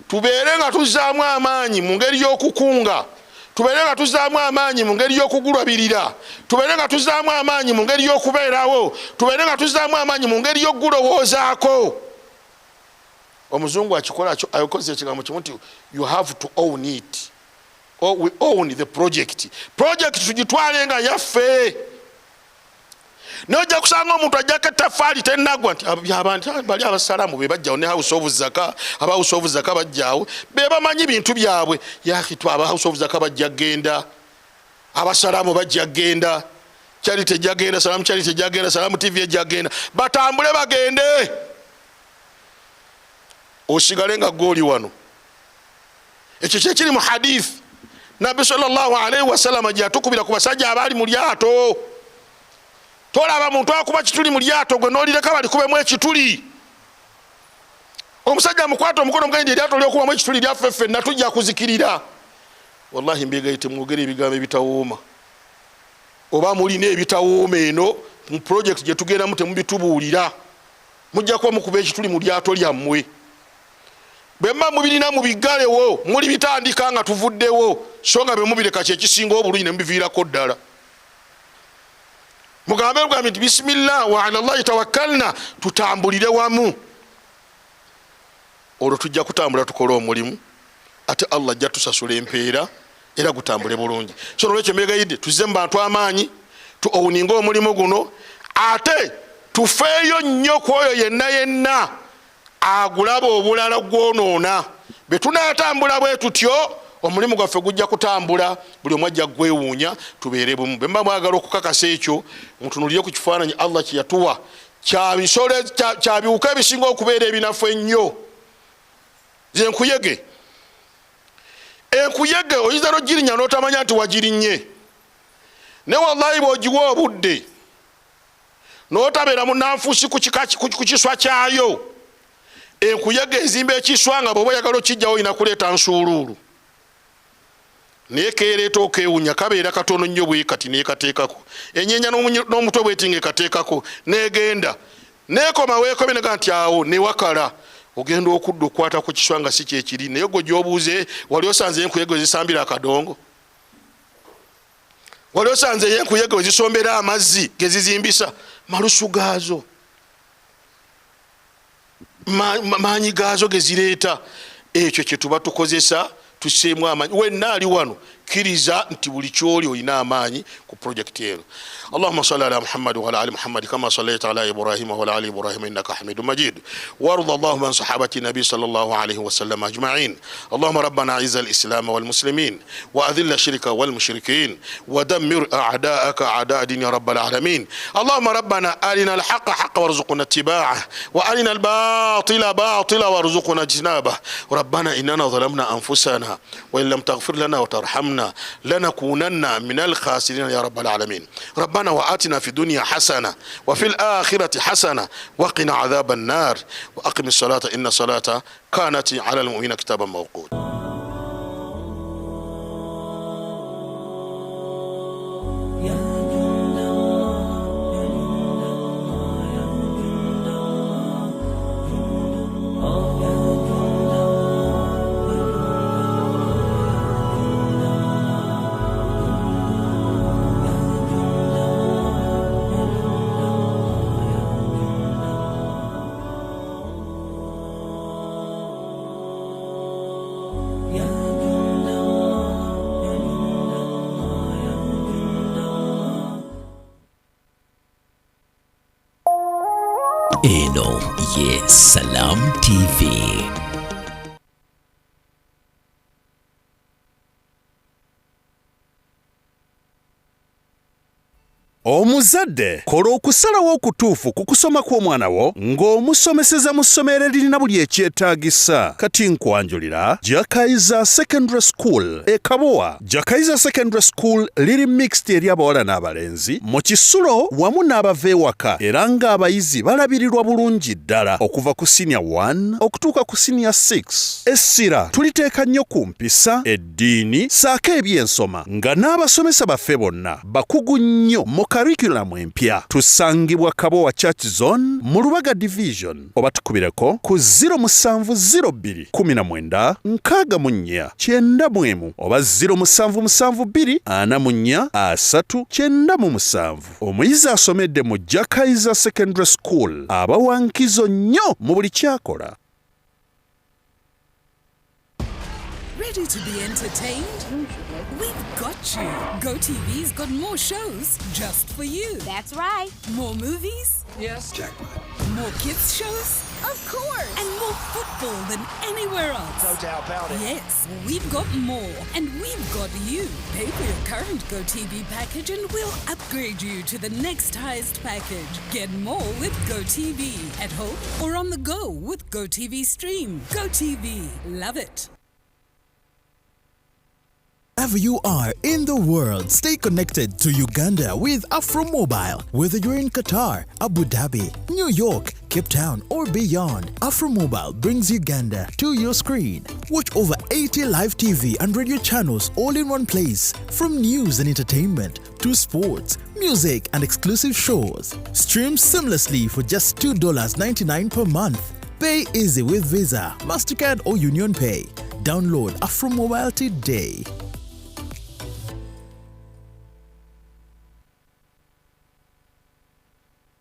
tubeere nga tuzzaamu amaanyi mu ngeri y'okukunga, tubeere nga tuzzaamu amaanyi mu ngeri y'okugulabirira, tubeere nga tuzzaamu amaanyi mu ngeri y'okubeerawo, tubeere nga tuzzaamu amaanyi mu ngeri y'okugulowoozaako. Omuzungu akikola ayokoze ekigambo kimu nti you have to own it. Or we own the project. Project tugitwale nga yaffe. nojja kusanga omuntu ajjako ettaffaali tennagwa nti abantu bali abasalamu be bajjawo ne house of zaka aba house of zaka bajjawo be bamanyi bintu byabwe yakitwa aba house of zaka bajja genda abasalamu bajja genda charity jagenda salamu charity jagenda salamu tv jagenda batambule bagende osigale nga goli wano ekyo kyekiri mu hadith Nabi sallallahu alayhi wasallam ajatukubira ku basajja abali mu lyato tolaba muntu akuba kituli mu lyato gwe nolireka bali kubemu ekituli omusajja mukwata omukono mugende lyato lyokubamu ekituli lyaffe natujja kuzikirira wallahi mbegayite mwogere ebigambo ebitawooma oba mulina ebitawooma eno mu project gye tugenda mu temubitubuulira mujja kuba mukuba ekituli mu lyato lyammwe bemma mubirina mu bigalewo muli bitandika nga tuvuddewo so nga bemubireka kyekisinga obulungi ne mubiviirako ddala mugambe bwami nti bismillah wa ala llahi tawakkalna tutambulire wamu olwo tujja kutambula tukola omulimu ate Allah ajja tusasula empeera era gutambule bulungi so nolwekyo mbegayidde tuzze mu bantu amaanyi tuowuninga omulimu guno ate tufeeyo nnyo ku oyo yenna agulaba obulala gwonoona be tunaatambula bwe tutyo omulimu gwaffe gujja kutambula buli omu ajja gwewuunya tubeere bumu bwe mba mwagala okukakasa ekyo mutunulire ku kifaananyi Allah kye yatuwa kyabiwuka ebisinga okubeera ebinafu ennyo ze enkuyege oyinza n'ogirinya n'otamanya nti wagirinnye ne wallahi bw'ogiwa obudde n'otabeera munnanfuusi ku kiswa kyayo enkuyege ezimba ekiswa nga bw'oba oyagala okijjawo olina kuleeta nsuuluulu naye keereeta okeewunya kabeera katono nnyo bwe kati neekateekako ennyenya n'omutwe bweti ng'ekateekako neegenda neekoma weekome nega nti awo newakala ogenda okudda okukwata ku kiswa nga si kyekiri naye gwe gy'obuuze wali osanze enkuyege ezisambira akadongo wali osanze enkuyege ezisombera amazzi gezizimbisa malusu gaazo maanyi gaazo gezireeta ekyo kye tuba tukozesa tuseemu amaanyi wenna ali wano kkiriza nti buli kyoli olina amaanyi ku projekiti eno اللهم صل على محمد وعلى ال محمد كما صليت على ابراهيم وعلى ال ابراهيم انك حميد مجيد وارض اللهم عن صحابه النبي صلى الله عليه وسلم اجمعين اللهم ربنا اعز الاسلام والمسلمين واذل الشرك والمشركين ودمر اعداءك اعداء الدين يا رب العالمين اللهم ربنا ارنا الحق حقا وارزقنا اتباعه وارنا الباطل باطلا وارزقنا اجتنابه ربنا اننا ظلمنا انفسنا وان لم تغفر لنا وترحمنا لنكونن من الخاسرين يا رب العالمين ربنا وآتنا في الدنيا حسنة وفي الآخرة حسنة وقنا عذاب النار وأقم الصلاة إن الصلاة كانت على المؤمنين كتابا موقوتا Eno ye Salam TV. Omuzadde kola okusalawo okutuufu ku kusoma kw'omwana wo ng'omusomeseza mu ssomero eririna buli ekyetaagisa. Kati nkwanjulira Jakaiza Secondary School e Kabowa. Jakaiza Secondary School liri mixed eri abawala n'abalenzi mu Kisulo wamu n'abava ewaka era ng'abayizi balabirirwa bulungi ddala okuva ku senior 1 okutuuka ku senior 6. Essira tuliteeka nnyo ku mpisa, eddiini saako ebyensoma nga n'abasomesa baffe bonna bakugu nnyo mu curriculum empya. Tusangibwa Kabowa Church Zone mu Lubaga Division oba tukubireko ku 0702 19 64 91 oba 0772 44 397. Omuyizi asomedde mu Jakaiza Secondary School aba wankizo nnyo mu buli kyakola. Ready to be entertained? We've got got you. GoTV's got more shows just for you. That's right. More movies? Yes. Jackpot. More kids shows? Of course. And more football than anywhere else. No doubt about it. Yes, we've got more. And we've got you. Pay for your current GoTV package and we'll upgrade you to the next highest package. Get more with GoTV. At home or on the go with GoTV Stream. GoTV. Love it. Wherever you are in the world, stay connected to Uganda with Afro Mobile. Whether you're in Qatar, Abu Dhabi, New York, Cape Town, or beyond, Afro Mobile brings Uganda to your screen. Watch over 80 live TV and radio channels all in one place, from news and entertainment to sports, music, and exclusive shows. Stream seamlessly for just $2.99 per month. Pay easy with Visa, MasterCard, or Union Pay. Download Afro Mobile today.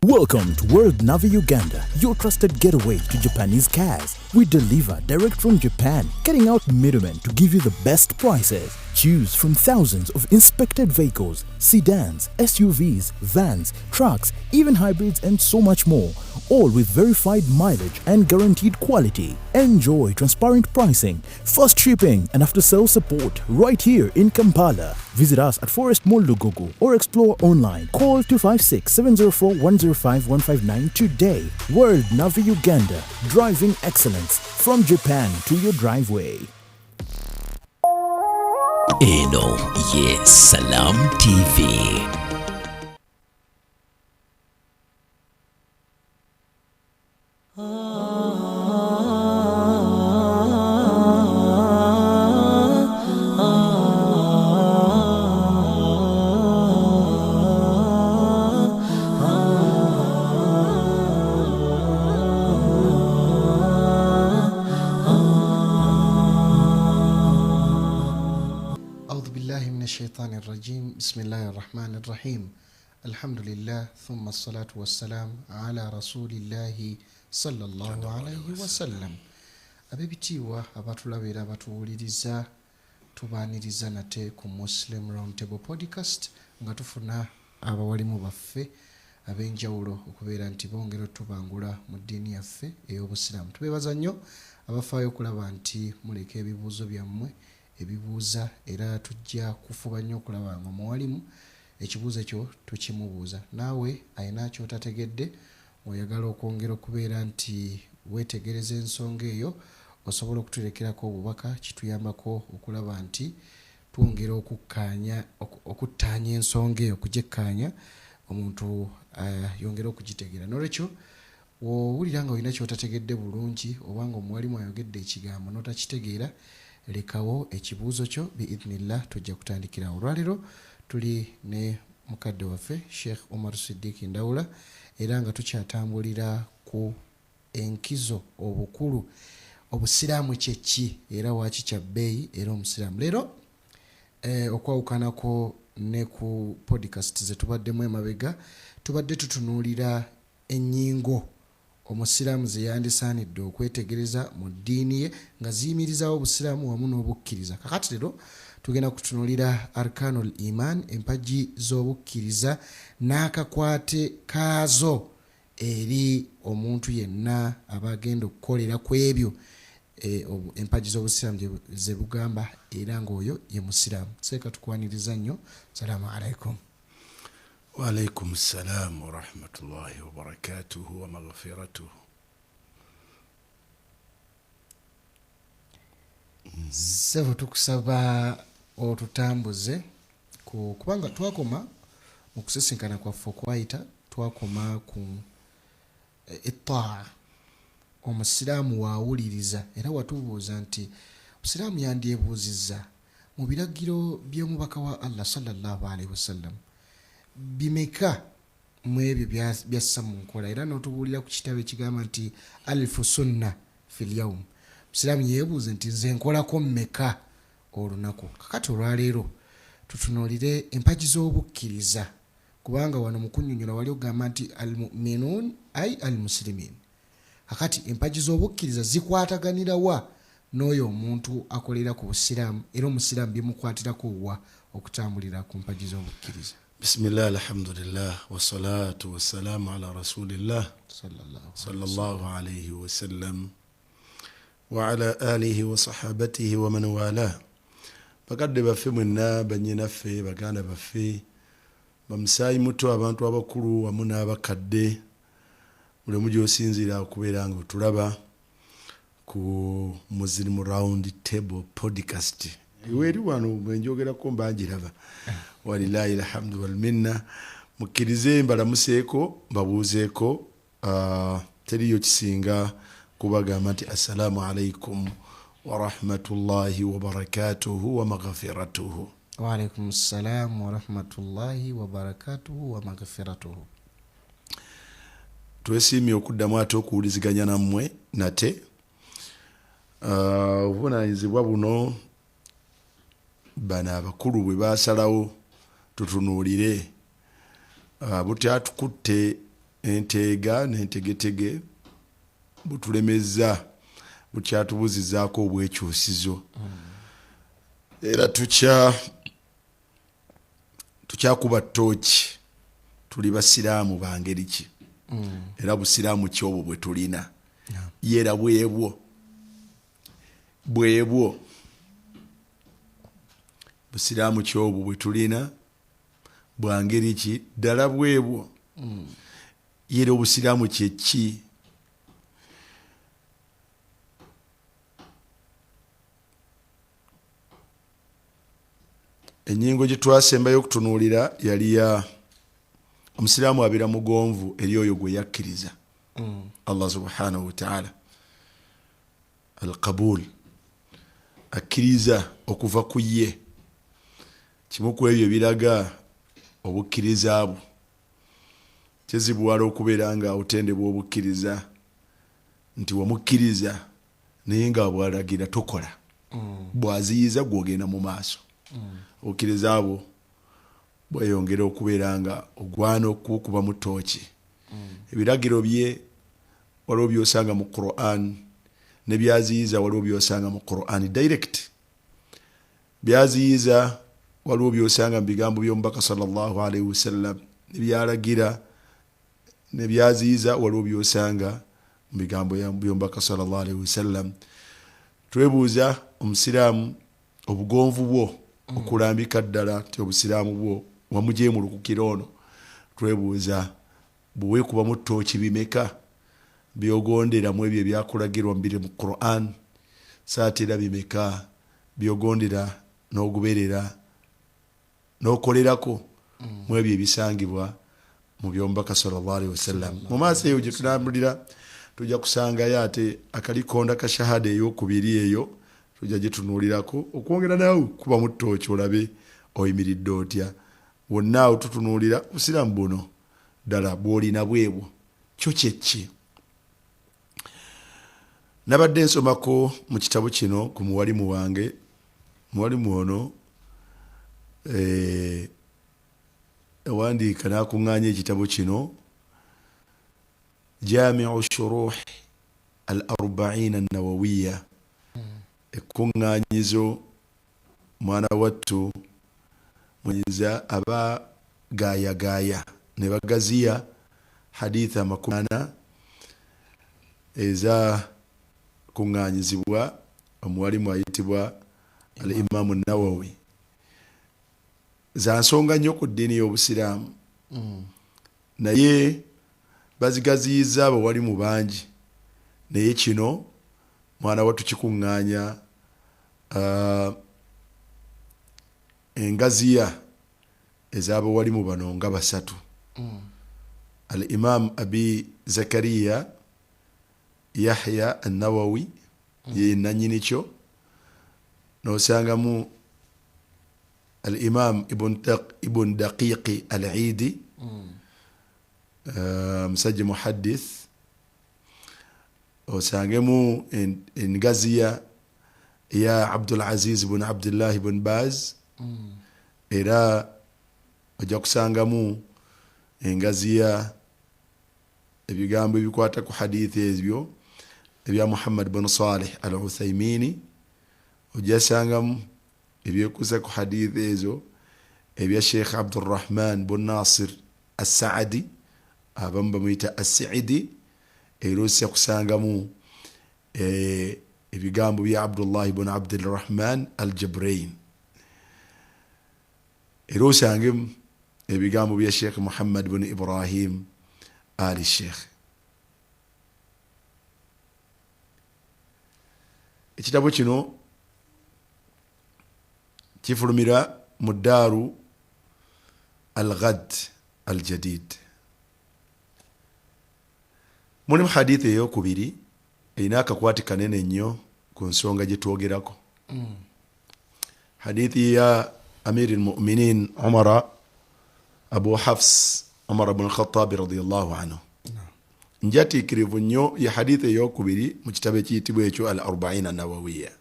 Welcome to World Navi Uganda, your trusted getaway to Japanese cars. We deliver direct from Japan, cutting out middlemen to give you the best prices. Choose from thousands of inspected vehicles, sedans, SUVs, vans, trucks, even hybrids, and so much more, all with verified mileage and guaranteed quality. Enjoy transparent pricing, fast shipping, and after-sales support right here in Kampala. Visit us at Forest Mall Lugogo or explore online. Call 256-704-105-159 today. World Navi Uganda, driving excellence from Japan to your driveway. Eno ye Salam TV. الشيطان الرجيم بسم الله الرحمن الرحيم الحمد لله ثم الصلاة والسلام على رسول الله صلى الله عليه وسلم abebitiibwa abatulabira abatuwuliriza tubaaniriza nate ku Muslim Roundtable Podcast nga tufuna abawalimu baffe ab'enjawulo okubeera nti bongera otubangula mu ddiini yaffe ey'obusiraamu. Tubeebaza nnyo abafaayo okulaba nti muleka ebibuuzo byammwe ebibuuza era tujja kufuba nnyo okulaba nga omuwalimu ekibuuzo ekyo tukimubuuza. Naawe ayina ky'otategedde oyagala okwongera okubeera nti weetegereza ensonga eyo osobola okutulekerako obubaka, kituyambako okulaba nti twongera okuttaanya ensonga eyo, okugikkaanya omuntu yongera okugitegeera. N'olwekyo owulira nga olina ky'otategedde bulungi oba nga omuwalimu ayogedde ekigambo n'otakitegeera, lekawo ekibuuzo kyo biidhnillah tujja kutandikirawo. Olwaleero tuli ne mukadde waffe Sheikh Omar Siddiq Ndawula era nga tukyatambulira ku enkizo obukulu obusiraamu kyeki era waaki kya bbeeyi era omusiraamu. Leero okwawukanako ne ku podcast ze tubaddemu emabega tubadde tutunuulira ennyingo omusiraamu ze yandisaanidde okwetegereza mu ddiini ye nga ziyimirizawo obusiraamu wamu n'obukkiriza. Kakati leero tugenda kutunuulira arkanul iman, empagi z'obukkiriza n'akakwate kaazo eri omuntu yenna abagenda okukolera ku ebyo empagi z'obusiraamu ze bugamba era ng'oyo ye musiraamu. Seeka tukwaniriza nnyo. Salaamu alaikum. وعليكم السلام ورحمة الله وبركاته ومغفرته. Sebo tukusaba otutambuze kubanga twakoma okusisinkana kwaffe okwayita twakoma ku etaa omusiraamu waawuliriza era watubuuza nti omusiraamu yandyebuuzizza mu biragiro by'omubaka wa Allah sallallahu alaihi wasallam bimeka mu ebyo byassa mu nkola era n'otubuulira ku kitabo ekigamba nti alfu sunna fil yawm. Omusiraamu yeebuuze nti nze nkolako mmeka olunaku. Kakati olwaleero tutunuulire empagi z'obukkiriza kubanga wano mu kunnyonnyola wali ogamba nti almu'minuun ay almuslimin. Kakati empagi z'obukkiriza zikwataganira wa n'oyo omuntu akolera ku busiraamu era omusiraamu bimukwatirako wa okutambulira ku mpagi z'obukkiriza? Bismillah, alhamdulillah, wassalatu wassalamu ala rasulillah sallallahu alayhi wa sallam wa ala alihi wa sahabatihi wa man wala. Bakadde baffe mwenna, bannyinaffe, baganda baffe, bamusaayi muto, abantu abakulu wamu n'abakadde, buli omu gy'osinziira okubeera nga otulaba ku Muslim Round Table podcast. Iweeri wano bwenjogerako mbanjiraba. Walilahi alhamdu wal minna. Mukkirize mbalamuseeko, mbabuuzeeko, teriyo kisinga kubagamba nti assalamu alaikum wa rahmatullahi wa barakatuhu wa maghfiratuhu. Wa alaikum assalam wa rahmatullahi wa barakatuhu wa maghfiratuhu. Twesiimye okuddamu ate okuwuliziganya nammwe nate. Obuvunaanyizibwa buno bano abakulu bwe basalawo tutunuulire, butyatukutte enteega n'entegetege, butulemezza, bukyatubuzizaako obwekyusizo. Era tukyakuba ttooki, tuli basiraamu ba ngeri ki? Era busiraamu ki obwo bwe tulina? Yeera bwebwo busiraamu ki obwo bwe tulina? Bwa ngeri ki? Ddala bwebwo. Yeera obusiraamu kye ki? Ennyingo gye twasembayo okutunuulira yali ya omusiraamu abeera mugonvu eri oyo gwe yakkiriza Allah subhanahu wa ta'ala. Al-qabul, akkiriza okuva ku ye. Kimu ku ebyo biraga obukkiriza bwo. Kizibuwala okubeera nga otendebwa obukkiriza nti wamukkiriza naye nga bw'alagira tokola, bw'aziyiza gw'ogenda mu maaso. Obukkiriza bwo bweyongera okubeera nga ogwana okukuba mu ttooki. Ebiragiro bye waliwo by'osanga mu Qur'an, ne byaziyiza waliwo by'osanga mu Qur'an direct. Byaziyiza waliwo by'osanga mu bigambo by'omubaka sallallahu alayhi wasallam, ne byalagira ne byaziyiza waliwo by'osanga mu bigambo by'omubaka sallallahu alayhi wasallam. Twebuuza omusiraamu obugonvu bwo okulambika ddala ti obusiraamu bwo wamujeemulukukira ono. Twebuuza bwe weekubamu ttooki bimeka byogonderamu ebyo ebyakulagirwa biri mu Qur'an, saate era bimeka byogondera n'oguberera n'okolerako mu ebyo ebisangibwa mu by'omubaka sallallahu alayhi wasallam. Mu maaso eyo gye tulambulira tujja kusangayo ate akalikonda ka shahada ey'okubiri eyo tujja gyetunuulirako, okwongera nawe kuba mu ttooki olabe oyimiridde otya. Wonna awo tutunuulira busiraamu buno ddala bw'olina bwebwo kyo kyeki. Nabadde nsomako mu kitabo kino ku muwalimu wange. Muwalimu ono ewandiika n'akuŋŋaanya ekitabo kino, Jamiu Shuruh al-Arba'in an-Nawawiya, ekkuŋŋaanyizo mwana wattu mwenyiza aba gaayagaaya ne bagaziya haditha 40 eza kuŋŋaanyizibwa omuwalimu ayitibwa al-Imam an-Nawawi. Za nsonga nnyo ku ddiini y'obusiraamu, naye bazigaziyiza abawalimu bangi, naye kino mwana wattu kikuŋŋaanya engaziya ez'abawalimu bano nga basatu. Al-Imam Abi Zakariya Yahya an-Nawawi ye nannyini kyo, n'osangamu Al-Imam Ibn Daqiqi Al-Eidi, musajja muhaddith. Osangemu engaziya ya Abdul Aziz ibn Abdullah ibn Baz, era ojja kusangamu engaziya ebigambo ebikwata ku hadithi ezyo ebya Muhammad bin Salih al-Uthaymini ojasangamu ebyekuza ku hadith ezo ebya Sheikh Abdurrahman bin Nasir as-Saadi abamu bamuyita as-Saidi erosa kusangamu ebigambo bya Abdullah ibn Abdurrahman al-Jabrain erosangemu ebigambo bya Sheikh Muhammad bin Ibrahim ali Sheikh. Ekitabo kino kifulumira mu Daaru al-Ghad al-Jadid. Mulimu hadithi eyokubiri erina akakwati kanene nnyo ku nsonga gye twogerako. Hadithi ya Amir al-Mu'minin Umar Abu Hafs Umar ibn al-Khattab radiyallahu anhu. Njatiikirivu nnyo ya hadithi eyokubiri mu kitabo ekiyitibwa ekyo al-40 an-Nawawiyya.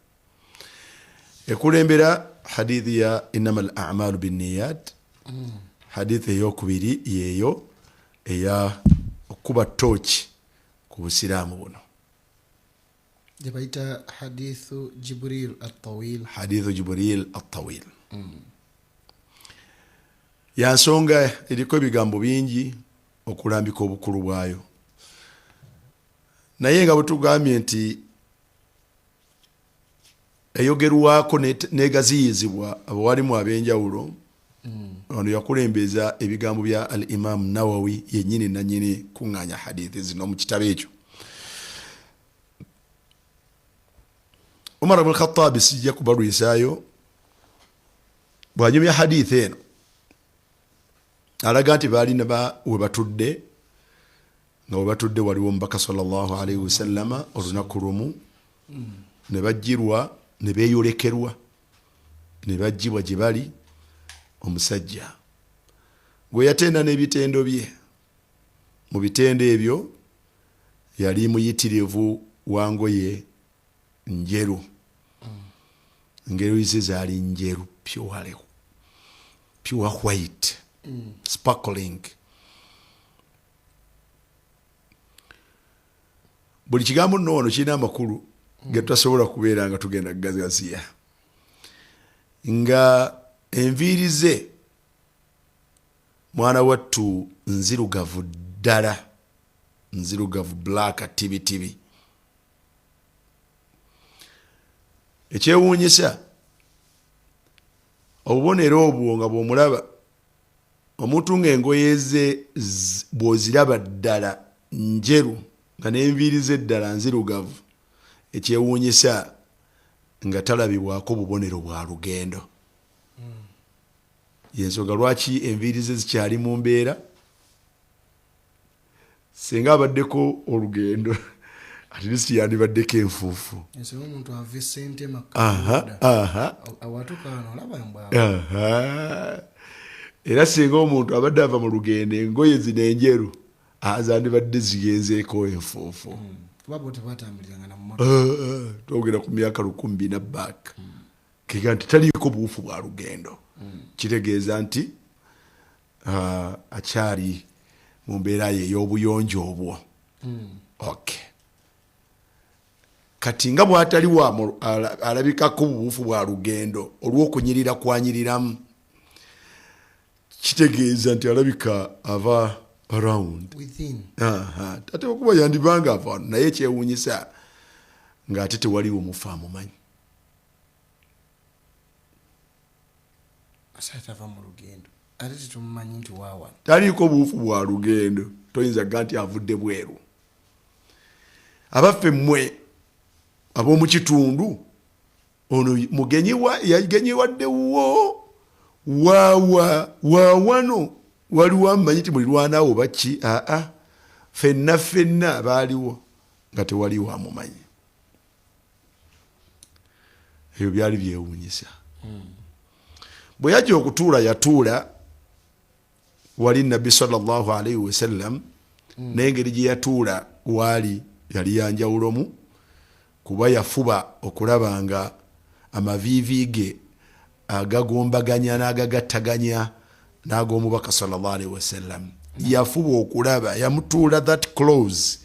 Ekulembera hadithi ya innamal a'malu binniyat. Hadithi eyokubiri yeyo eya okuba tochi ku Busiraamu buno. Jabaita hadithu Jibril at-Tawil. Hadithu Jibril at-Tawil. Ya nsonga eriko ebigambo bingi okulambika obukulu bwayo. Naye nga butugambye nti eyogerwako negaziyizibwa abawalimu ab'enjawulo ono yakulembeza ebigambo bya al-Imam Nawawi yennyini nannyini kuŋŋaanya hadithi zino mu kitabo ekyo. Umar ibn Khattab sijja kubalwisaayo bw'anyumya hadithi eno alaga nti baali we batudde nga we batudde waliwo omubaka sallallahu alaihi wasallama olunaku lumu ne bajjirwa ne beeyolekerwa ne bajjibwa gye bali omusajja gwe yatenda n'ebitendo bye. Mu bitendo ebyo yali muyitirivu wa ngoye njeru. Ngero ze zaali njeru pure white sparkling. Buli kigambo nno ono kirina amakulu ge tutasobola kubeera nga tugenda kugazigasiya. Nga enviiri ze mwana wattu nzirugavu ddala, nzirugavu black tibitibi. Ekyewuunyisa obubonero obwo nga bw'omulaba omuntu ng'engoye ze bw'oziraba ddala njeru nga n'enviiri ze ddala nzirugavu, ekyewuunyisa nga talabibwako bubonero bwa lugendo. Yensonga lwaki enviiri ze zikyali mu mbeera. Singa abaddeko olugendo ati lisi yandibaddeko enfuufu. Omuntu ave ssente era singa omuntu abadde ava mu lugendo engoye zino enjeru zandibadde zigenzeeko enfuufu. Twogera ku myaka 10 back. Kega nti taliiko buufu bwa lugendo. Kitegeeza nti akyali mu mbeera ye ey'obuyonjo obwo. Okay. Kati nga bw'atali alabikako buufu bwa lugendo olw'okunyirira kwanyiriramu, kitegeeza nti alabika ava around ate okuba yandibanga ava naye ekyewuunyisa ng'ate tewaliwo mufu amumanyi. Taliiko buufu bwa lugendo, toyinza ga nti avudde bweru. Abaffe mmwe ab'omu kitundu ono mugenyiwa yagenyiwaddewo wawano waliwo amanyi ti mulirwanaawo baki ffenna baaliwo nga tewaliwo amumanyi. Ebyo byali byewuunyisa. Bwe yajja okutuula yatuula wali nabbi sallallahu alaihi wasallam, n'engeri gye yatuula waali yali yanjawulomu kuba yafuba okulaba nga amaviivi ge agagombaganya n'agagattaganya n'ag'omubaka sallallahu alaihi wasallam. Yafuba okulaba yamutuula that close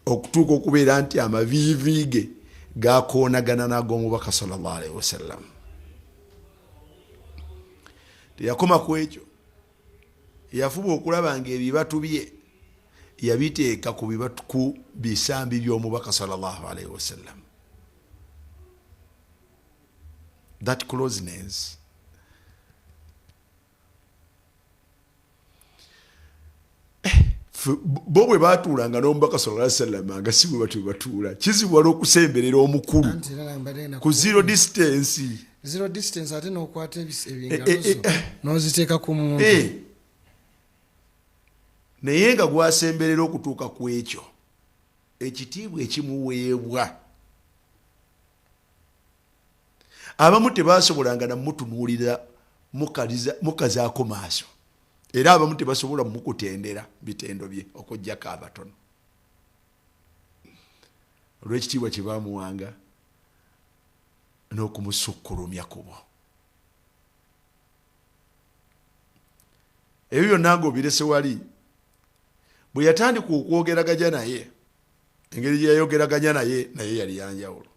okutuuka okubeera nti amaviivi ge gakoonagana n'ag'omubaka sallallahu alaihi wasallam. Teyakoma ku ekyo, yafuba okulaba ng'ebibatu bye yabiteeka ku bisambi by'omubaka sallallahu alaihi wasallam. That closeness. Bo bwe batuulanga n'omubaka sallallahu alaihi wasallam nga si bwe batu batuula, kizibu wali okusemberera omukulu ku zero distance. Zero distance ate n'okwata ebingalozo n'oziteeka ku muntu. Naye nga gwasemberera okutuuka ku ekyo, ekitiibwa ekimuweebwa abamu tebasobolanga namutunuulira mukazaako maaso, era abamu tebasobola mukutendera bitendo bye okujjako abatono. Olw'ekitiibwa kye baamuwanga n'okumusukkulumya kubo. Ebyo byonna ng'obirese wali, bwe yatandika okwogeraganya naye, engeri gye yayogeraganya naye yali yanjawulo.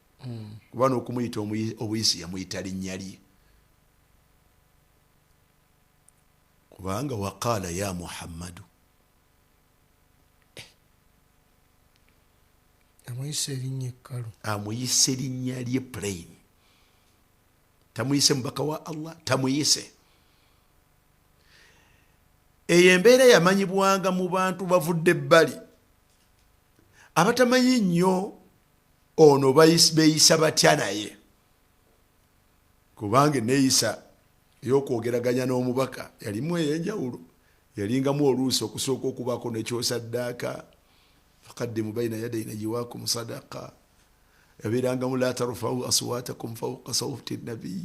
Kuba n'okumuyita obuyisi yamuyita linnya lye. Kubanga waqaala ya Muhammadu, amuyise erinnya ekkalu, amuyise linnya lye plain. Tamuyise mubaka wa Allah, tamuyise. Eyo embeera yamanyibwanga mu bantu bavudde ebbali abatamanyi nnyo ono beeyisa batya naye, kubanga eneeyisa ey'okwogeraganya n'omubaka yalimu ey'enjawulo. Yalingamu oluusi okusooka okubaako nekyosaddaaka, faqaddimu bayna yaday najwaakum sadaqa. Yabeerangamu la tarfa'u aswaatakum fawqa sawti nnabiy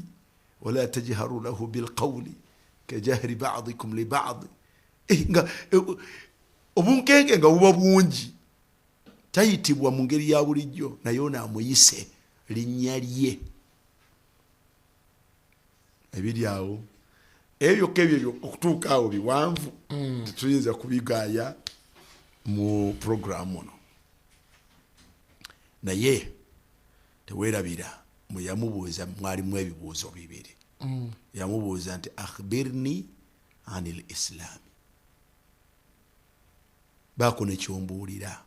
wala tajharu lahu bilqawli kajahri ba'dikum li ba'd. Nga obunkenge nga buba bungi, tayitibwa mu ngeri ya bulijjo, naye ono amuyise linnya lye. Ebiri awo ebyo kebyo okutuuka awo biwanvu, tetuyinza kubigaaya mu programu ono. Naye teweerabira mwe yamubuuza, mwalimu ebibuuzo bibiri. Yamubuuza nti akhbirni anil islaami, baako nekyombuulira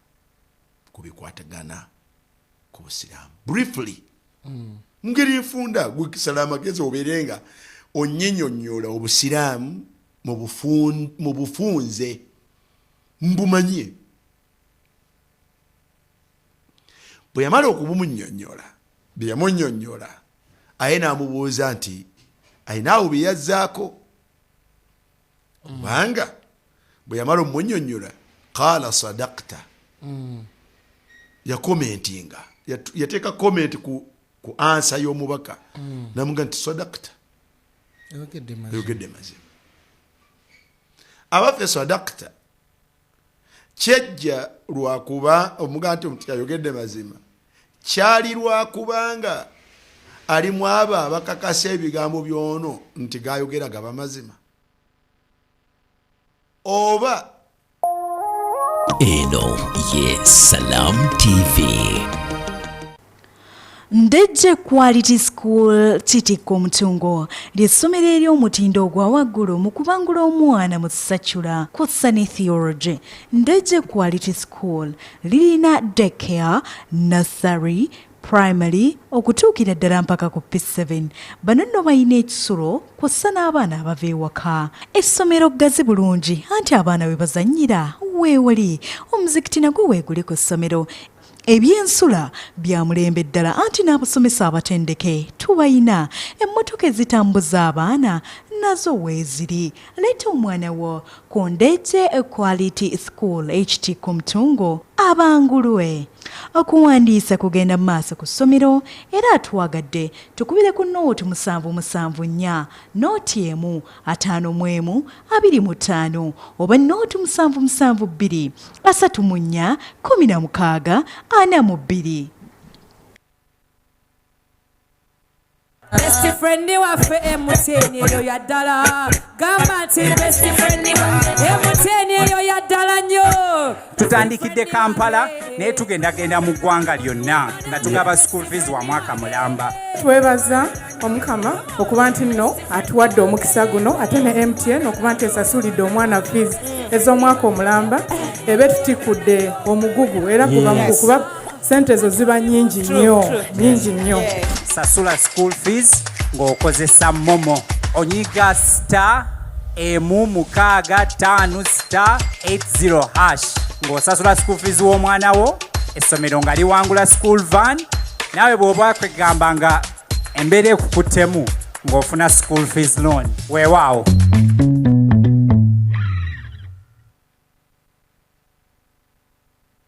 ku bikwatagana ku busiraamu briefly. Mungeri enfunda gwekisala amagezi obeerenga onnyinyonnyola obusiraamu mu bufunze mbumanye. Bwe yamala okubumunnyonnyola, bye yamunnyonnyola, aye n'amubuuza nti ayinaawo bye yazzaako. Kubanga bwe yamala omunnyonnyola, qaala sadaqta. Yakomentinga, yateeka komenti ku ansa y'omubaka, namuga nti sadaqta, yogedde mazima. Abaffe sadaqta kyejja lwakuba omuga nti yayogedde mazima, kyali lwakubanga alimu abo abakakasa ebigambo by'ono nti gayogera gaba mazima, oba eno ye Salam TV. Ndejje Quality School Titiko Mutungo ly'essomero ery'omutindo ogwa waggulu mu kubangula omwana mu ssachula kw'ossa ne theology. Ndejje Quality School lirina daycare, nursery, primary okutuukira ddala mpaka ku P7. Bano nno balina ekisulo kw'ossa n'abaana abava ewaka. Essomero ggazi bulungi anti abaana we bazannyira weewali. Omuzikiti nagwo weeguli ku ssomero. Ebyensula bya mulembe ddala anti n'abasomesa abatendeke tubayina. Emmotoka ezitambuza abaana nazo weeziri. Leeta omwana wo ku Ndejje Quality School HT ku Mutungo abangulwe. Okuwandiisa kugenda mu maaso ku ssomero era atuwagadde tukubire ku nooti 774 nooti emu 51 25 oba nooti 772 34 16 42. Best friend waffe MTN eyo yaddala gamba nti best friend MTN eyo yaddala nnyo. Tutandikidde Kampala naye tugendagenda mu ggwanga lyonna nga tugaba school fees wa mwaka mulamba. Twebaza Omukama okuba nti nno atuwadde omukisa guno ate ne MTN okuba nti esasulidde omwana fees ez'omwaka omulamba ebe tutikudde omugugu era kuba sente ezo ziba nyingi nnyo. Sasula school fees ng'okozesa Momo. Onyiga *655*80# ng'osasula school fees w'omwana wo, essomero nga liwangula school van, naawe bw'oba kwegamba nga embeera ekukuttemu ng'ofuna school fees loan. Weewaawo.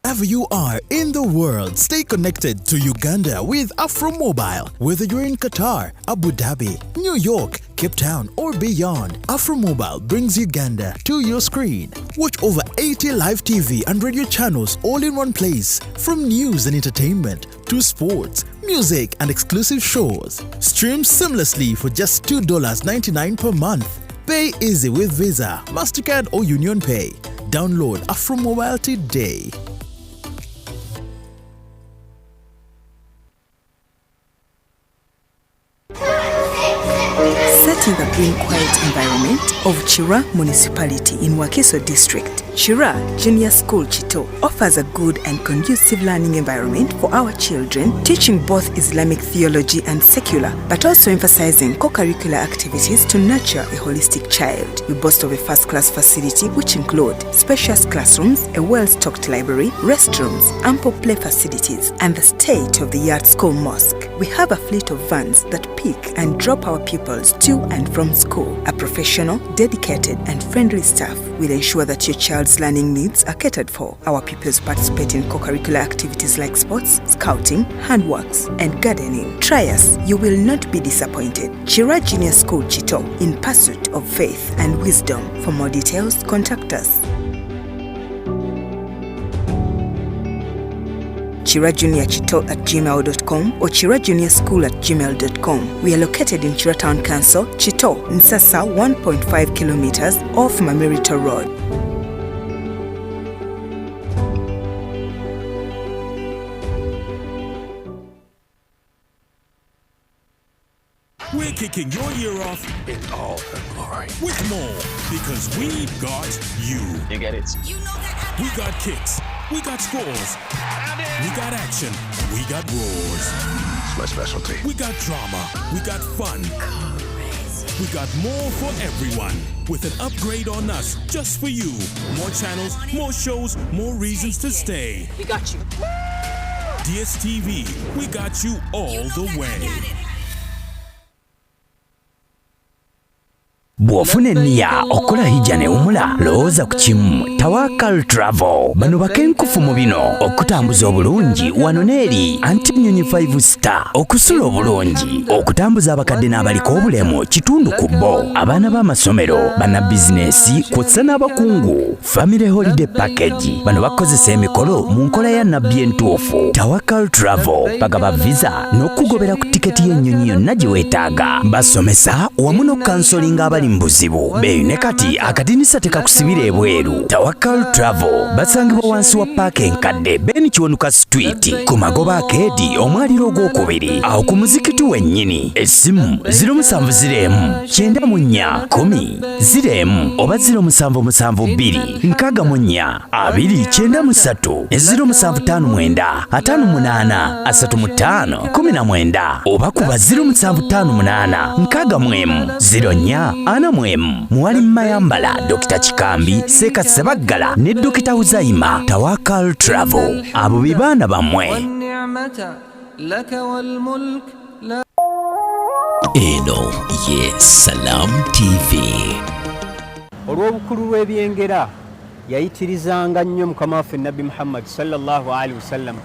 Wherever you are in the world, stay connected to Uganda with Afro Mobile. Whether you're in Qatar, Abu Dhabi, New York, Cape Town, or beyond, Afro Mobile brings Uganda to your screen. Watch over 80 live TV and radio channels all in one place, from news and entertainment to sports, music, and exclusive shows. Stream seamlessly for just $2.99 per month. Pay easy with Visa, MasterCard, or Union Pay. Download Afro Mobile today. Setting the green quiet environment of Chira Municipality in Wakiso District, Chira Junior School Chito offers a good and conducive learning environment for our children, teaching both Islamic theology and secular, but also emphasizing co-curricular activities to nurture a holistic child. We boast of a first-class facility which include spacious classrooms, a well-stocked library, restrooms, ample play facilities, and the state-of-the-art school mosque. We have a fleet of vans that pick and drop our pupils to and from school. A professional, dedicated, and friendly staff will ensure that your child's learning needs are catered for. Our pupils participate in co-curricular activities like sports, scouting, handworks, and gardening. Try us, you will not be disappointed. Chira Junior School Chito, in pursuit of faith and wisdom. For more details, contact us. chirajuniorchito@gmail.com or chirajuniorschool@gmail.com. We are located in Chira Town Council, Chito, Nsasa, 1.5 kilometers off Mamerito Road. We're kicking your year off in all her glory with more because we've got you. You get it? You know that. We got kicks. We got scores. We got action. We got roars. It's my specialty. We got drama. We got fun. We got more for everyone with an upgrade on us just for you. More channels, more shows, more reasons to stay. We got you. DSTV, we got you all the way. Bw'ofuna enniya okola hijja ne wumula lowooza ku kimu Tawakal Travel bano bakenkufu mu bino okutambuza obulungi wano n'eri Antinyonyi 5 Star okusula obulungi okutambuza abakadde n'abaliko obulemu kitundu ku bo abaana b'amasomero bannabizinesi kw'ossa n'abakungu Family Holiday Package bano bakozesa emikolo mu nkola ya nabbi entuufu Tawakal Travel bagaba visa n'okugobera ku tiketi y'ennyonyi yonna gye weetaaga basomesa wamu n'okansolinga abali mbuzibu beeyune kati akadinisa tekakusibira ebweru Tawakal Travel basangibwa wansi wa paaka enkadde Ben Kiwanuka Street ku magoba akeedi omwaliro ogwokubiri awo ku muzikiti wennyini essimu 0709-94-10 oba 0772-649-23 0759-58-35-19 oba kuba 0758-64-04 Mwali Mayambala, Dr. Chikambi, Seka Sebaggala ne Dr. Uzaima. Tawakal Travel abo bibana bamwe. Eno ye Salam TV. Olw'obukulu lw'ebyengera yayitirizanga nnyo mukama waffe Nabbi Muhammad sallallahu alaihi wasallam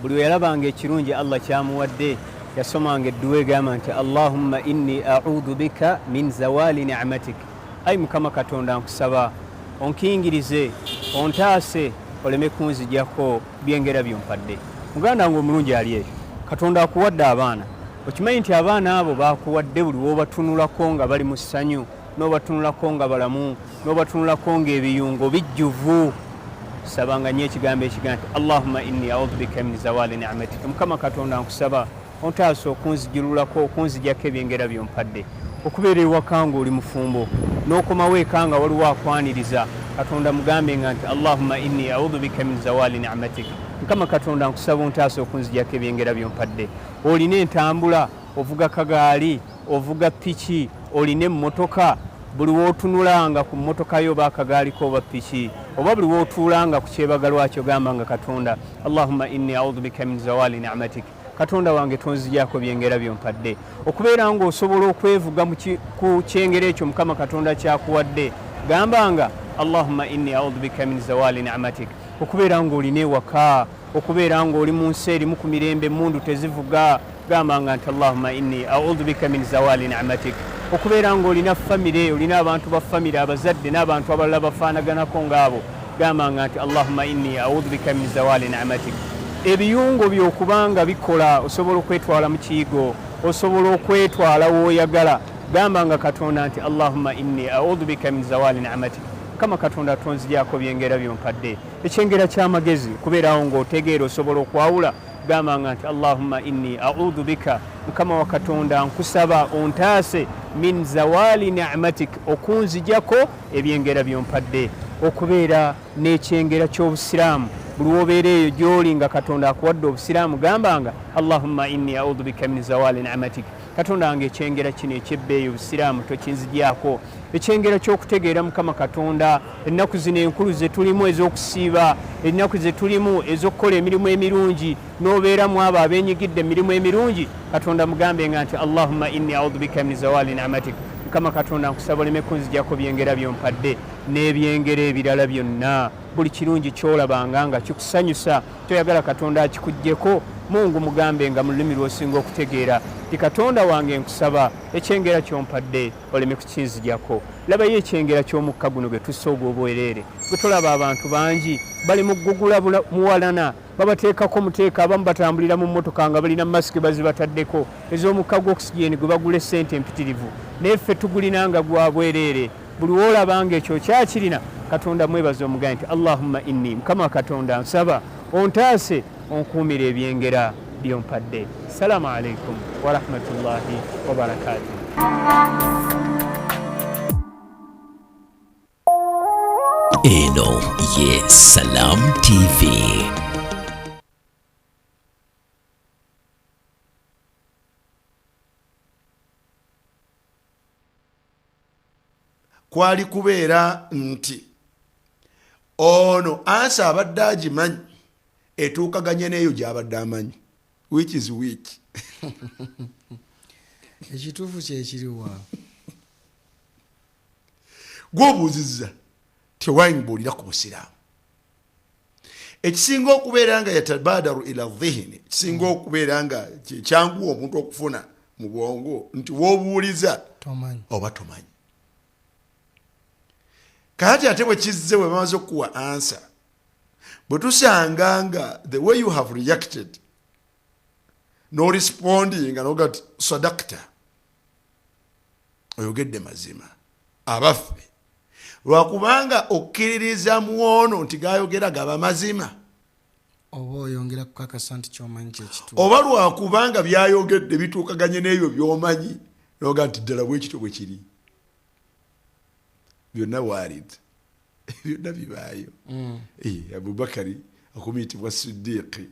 buli yalabanga ekirungi Allah kyamuwadde yasomanga edduwa egamba nti Allahumma inni a'udhu bika min zawali ni'matik. Ayi Mukama Katonda nkusaba onkingirize ontaase oleme kunzijjako byengera byompadde. Muganda wange omulungi ali eyo Katonda akuwadde abaana okimanyi nti abaana abo bakuwadde buli wobatunulako nga bali mu ssanyu n'obatunulako nga balamu n'obatunulako ng'ebiyungo bijjuvu sabanga nnyo ekigambo ekiga nti allahumma inni audhu bika min zawali ni'matika mukama katonda nkusaba ontaasa okunzijululako okunzijako ebyengera byompadde okubeera ewaka nga oli mufumbo n'okomawo eka nga waliwo akwaniriza katonda mugambe nga nti allahumma inni audhu bika min zawali ni'matika mukama katonda nkusaba ontaasa okunzijako ebyengera byompadde olina entambula ovuga kagaali ovuga piki olina emmotoka buli wootunulanga ku mmotoka yo oba akagaaliko oba piki oba buli wootuulanga ku kyebagalwakyo gamba nga katonda allahumma inni audhu bika min zawali ni'matik katonda wange tonzijako byengera byompadde okubeera nga osobola okwevuga ku kyengera ekyo mukama katonda kyakuwadde gamba nga allahumma inni audhu bika min zawali ni'matik okubeera nga olina ewaka okubeera nga oli mu nsi erimu ku mirembe emundu tezivuga gamba nga nti allahumma inni audhu bika min zawali ni'matik okubeera nga olina famire olina abantu ba famire abazadde n'abantu abalala bafaanaganako ngaabo gamba nga nti allahumma inni audhu bika min zawali ni'matik ebiyungo byokubanga bikola osobola okwetwala mu kiyigo osobola okwetwala wooyagala gamba nga katonda nti allahumma inni audhu bika min zawali ni'matik kama katonda tonzijako byengera byompadde ekyengera ky'amagezi kubeerawo ng'otegeera osobola okwawula gamba nga nti allahumma inni audhu bika mukama wa katonda nkusaba ontaase min zawali ni'matik okunzijako ebyengera byompadde okubeera n'ekyengera ky'obusiraamu buli wobeera eyo gy'oli nga katonda akuwadde obusiraamu gamba nga allahumma inni audhu bika min zawali ni'matik katonda wange ekyengera kino ekyebbeeyi obusiraamu tokinzijako ekyengera ky'okutegeera mukama katonda ennaku zino enkulu ze tulimu ez'okusiiba ennaku ze tulimu ez'okukola emirimu emirungi n'obeeramu abo abeenyigidde emirimu emirungi katonda mugambe nga nti allahumma inni audhu bika min zawali ni'matik mukama katonda nkusaba oleme kunzijako byengera byompadde n'ebyengera ebirala byonna buli kirungi kyolabanga nga kikusanyusa toyagala katonda akikuggyeko mungu mugambe nga mu lulimi lw'osinga okutegeera ti katonda wange nkusaba ekyengera kyompadde oleme kukinzijako labayo ekyengera ky'omukka guno gwe tussa ogw'obwereere gwe tolaba abantu bangi bali mu ggugula muwalana babateekako muteeka abamu batambulira mu mmotoka nga balina masiki bazibataddeko ez'omukka gw'okusigeni gwe bagula essente empitirivu naye ffe tugulina nga gwa bwereere buli woolabanga ekyo kyakirina katonda mwebaza omugaye nti allahumma inni mukama katonda nsaba ontaase onkuumira ebyengera byompadde salaamu alaikum warahmatullahi wabarakatuh. eno ye Salam TV. kwali kubeera nti ono ansa abadde agimanyi etuukaganye n'eyo gy'abadde amanyi which is which ekituufu kyekiriwa gw'obuuzizza tewangibulira ku busiraamu ekisinga okubeera nga yatabadaru ila dhihini ekisinga okubeera nga kyanguwa omuntu okufuna mu bwongo nti w'obuuliza oba tomanyi kati ate bwe kizze bwe bamaze okuwa answer bwe tusanga nga the way you have reacted no responding noga ti sadakta oyogedde mazima abaffe lwakubanga okkiririza muono nti gayogera gaba mazima oba oyongera kukakasa nti kyomanyi kyekituufu oba lwakubanga byayogedde bituukaganye n'ebyo by'omanyi noga nti ddala bwekityo bwe kiri byonna waaridde byonna bibaayo abubakari akumiyitibwa sidiiki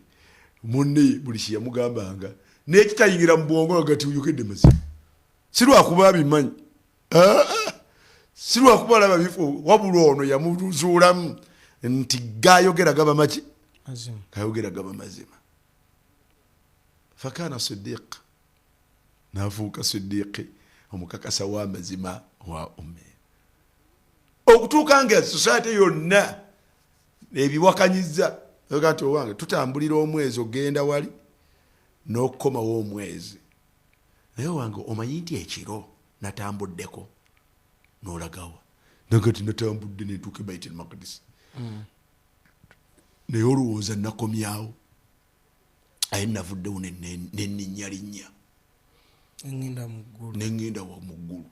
munne buli kye yamugambanga n'ekitayingira mu bwongo noga ti oyogedde mazima si lwakuba abimanyi si lwakuba olaba bifo wabula ono yamuzuulamu nti gayogera gaba maki gayogera gaba mazima fakana sidiiki nafuuka sidiiki omukakasa w'amazima wa umme okutuuka nga society yonna ebiwakanyiza oga nti owange tutambulira omwezi ogenda wali n'okukomawo omwezi naye wange omanyi nti ekiro natambuddeko n'olagawa nagati natambudde netuuka e Baitul Maqdis naye olowooza nakomyawo aye navuddewo nenninnya linnya nengenda wa muggulu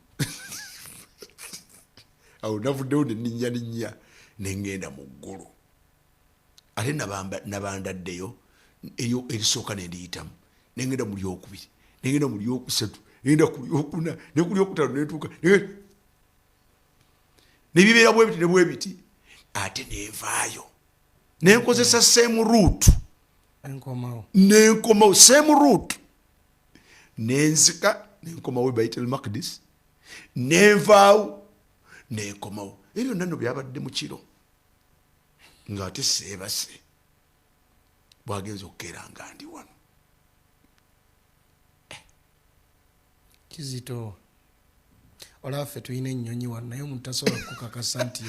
awo navuddewo neninnya nengenda mu ggulu ate nabandaddeyo eyo erisooka nendiyitamu nengenda mu lyokubiri nengenda mu lyokusatu nengenda ku lyokuna ne ku lyokutaano netuuka nebibeera bwebiti ne bwebiti ate nevaayo nenkozesa same route nenkomawo same route nenzika nenkomawo Baitul Maqdis nenvaawo nenkomawo ebyo nano byabadde mu kiro ng'ate seebase bwagenza okukeera nga ndi wano Kizito olaffe tulina ennyonyi wano naye omuntu tasobola kukakasa nti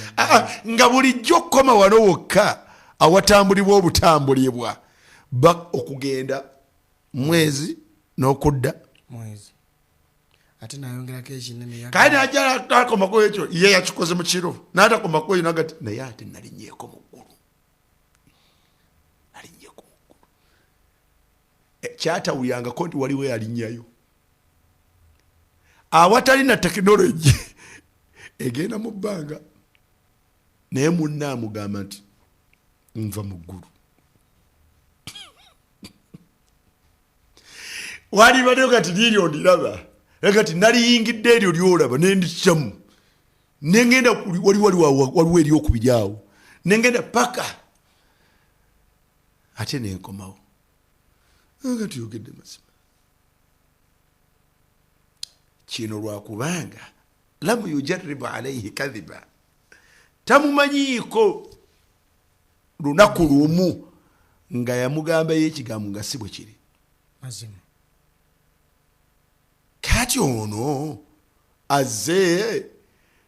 nga bulijjo okukoma wano wokka awatambulibwa obutambulibwa okugenda mwezi n'okudda mwezi ate nayongerako ekinene kale najja takomako ekyo ye yakikoze mu kiro n'atakomako eyo nagati naye ate nalinyeeko mu ggulu nalinyeeko mu ggulu kyatawulyangako nti waliwo yalinyayo awatali na tekinologi egenda mu bbanga naye munna amugamba nti nva mu ggulu walibaddeyo kati liryo ndiraba kati naliyingidde eryo lyolaba nendikyamu nengenda waliwo eryokubiri awo nengenda paka ate nenkomawo nga tuyogedde mazima kino lwakubanga lamu yujarribu alaihi kadhiba tamumanyiiko lunaku lumu nga yamugambayo ekigambo nga si bwe kiri mazima kati ono azze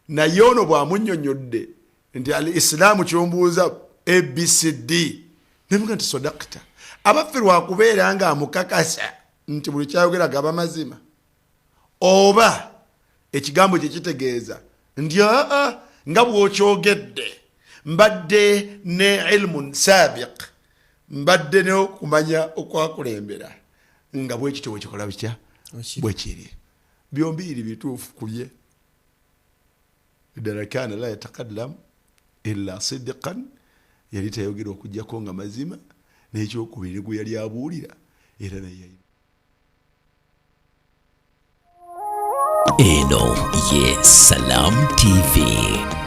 naye ono bwamunnyonnyodde nti al islaamu kyombuuza abcd nemuga nti sodakta abaffe lwakubeera nga amukakasa nti buli kyayogera gaba mazima oba ekigambo kyekitegeeza nti nga bwokyogedde mbadde ne ilmun sabiq mbadde n'okumanya okwakulembera nga bwekityo bwekikola bitya bwekiri byombiiri bituufu kulye ddala kaana la yataqaddamu illa sidiqan yali tayogera okujjako nga mazima n'ekyokubiri gwe yali abuulira era naye eno ye Salam TV.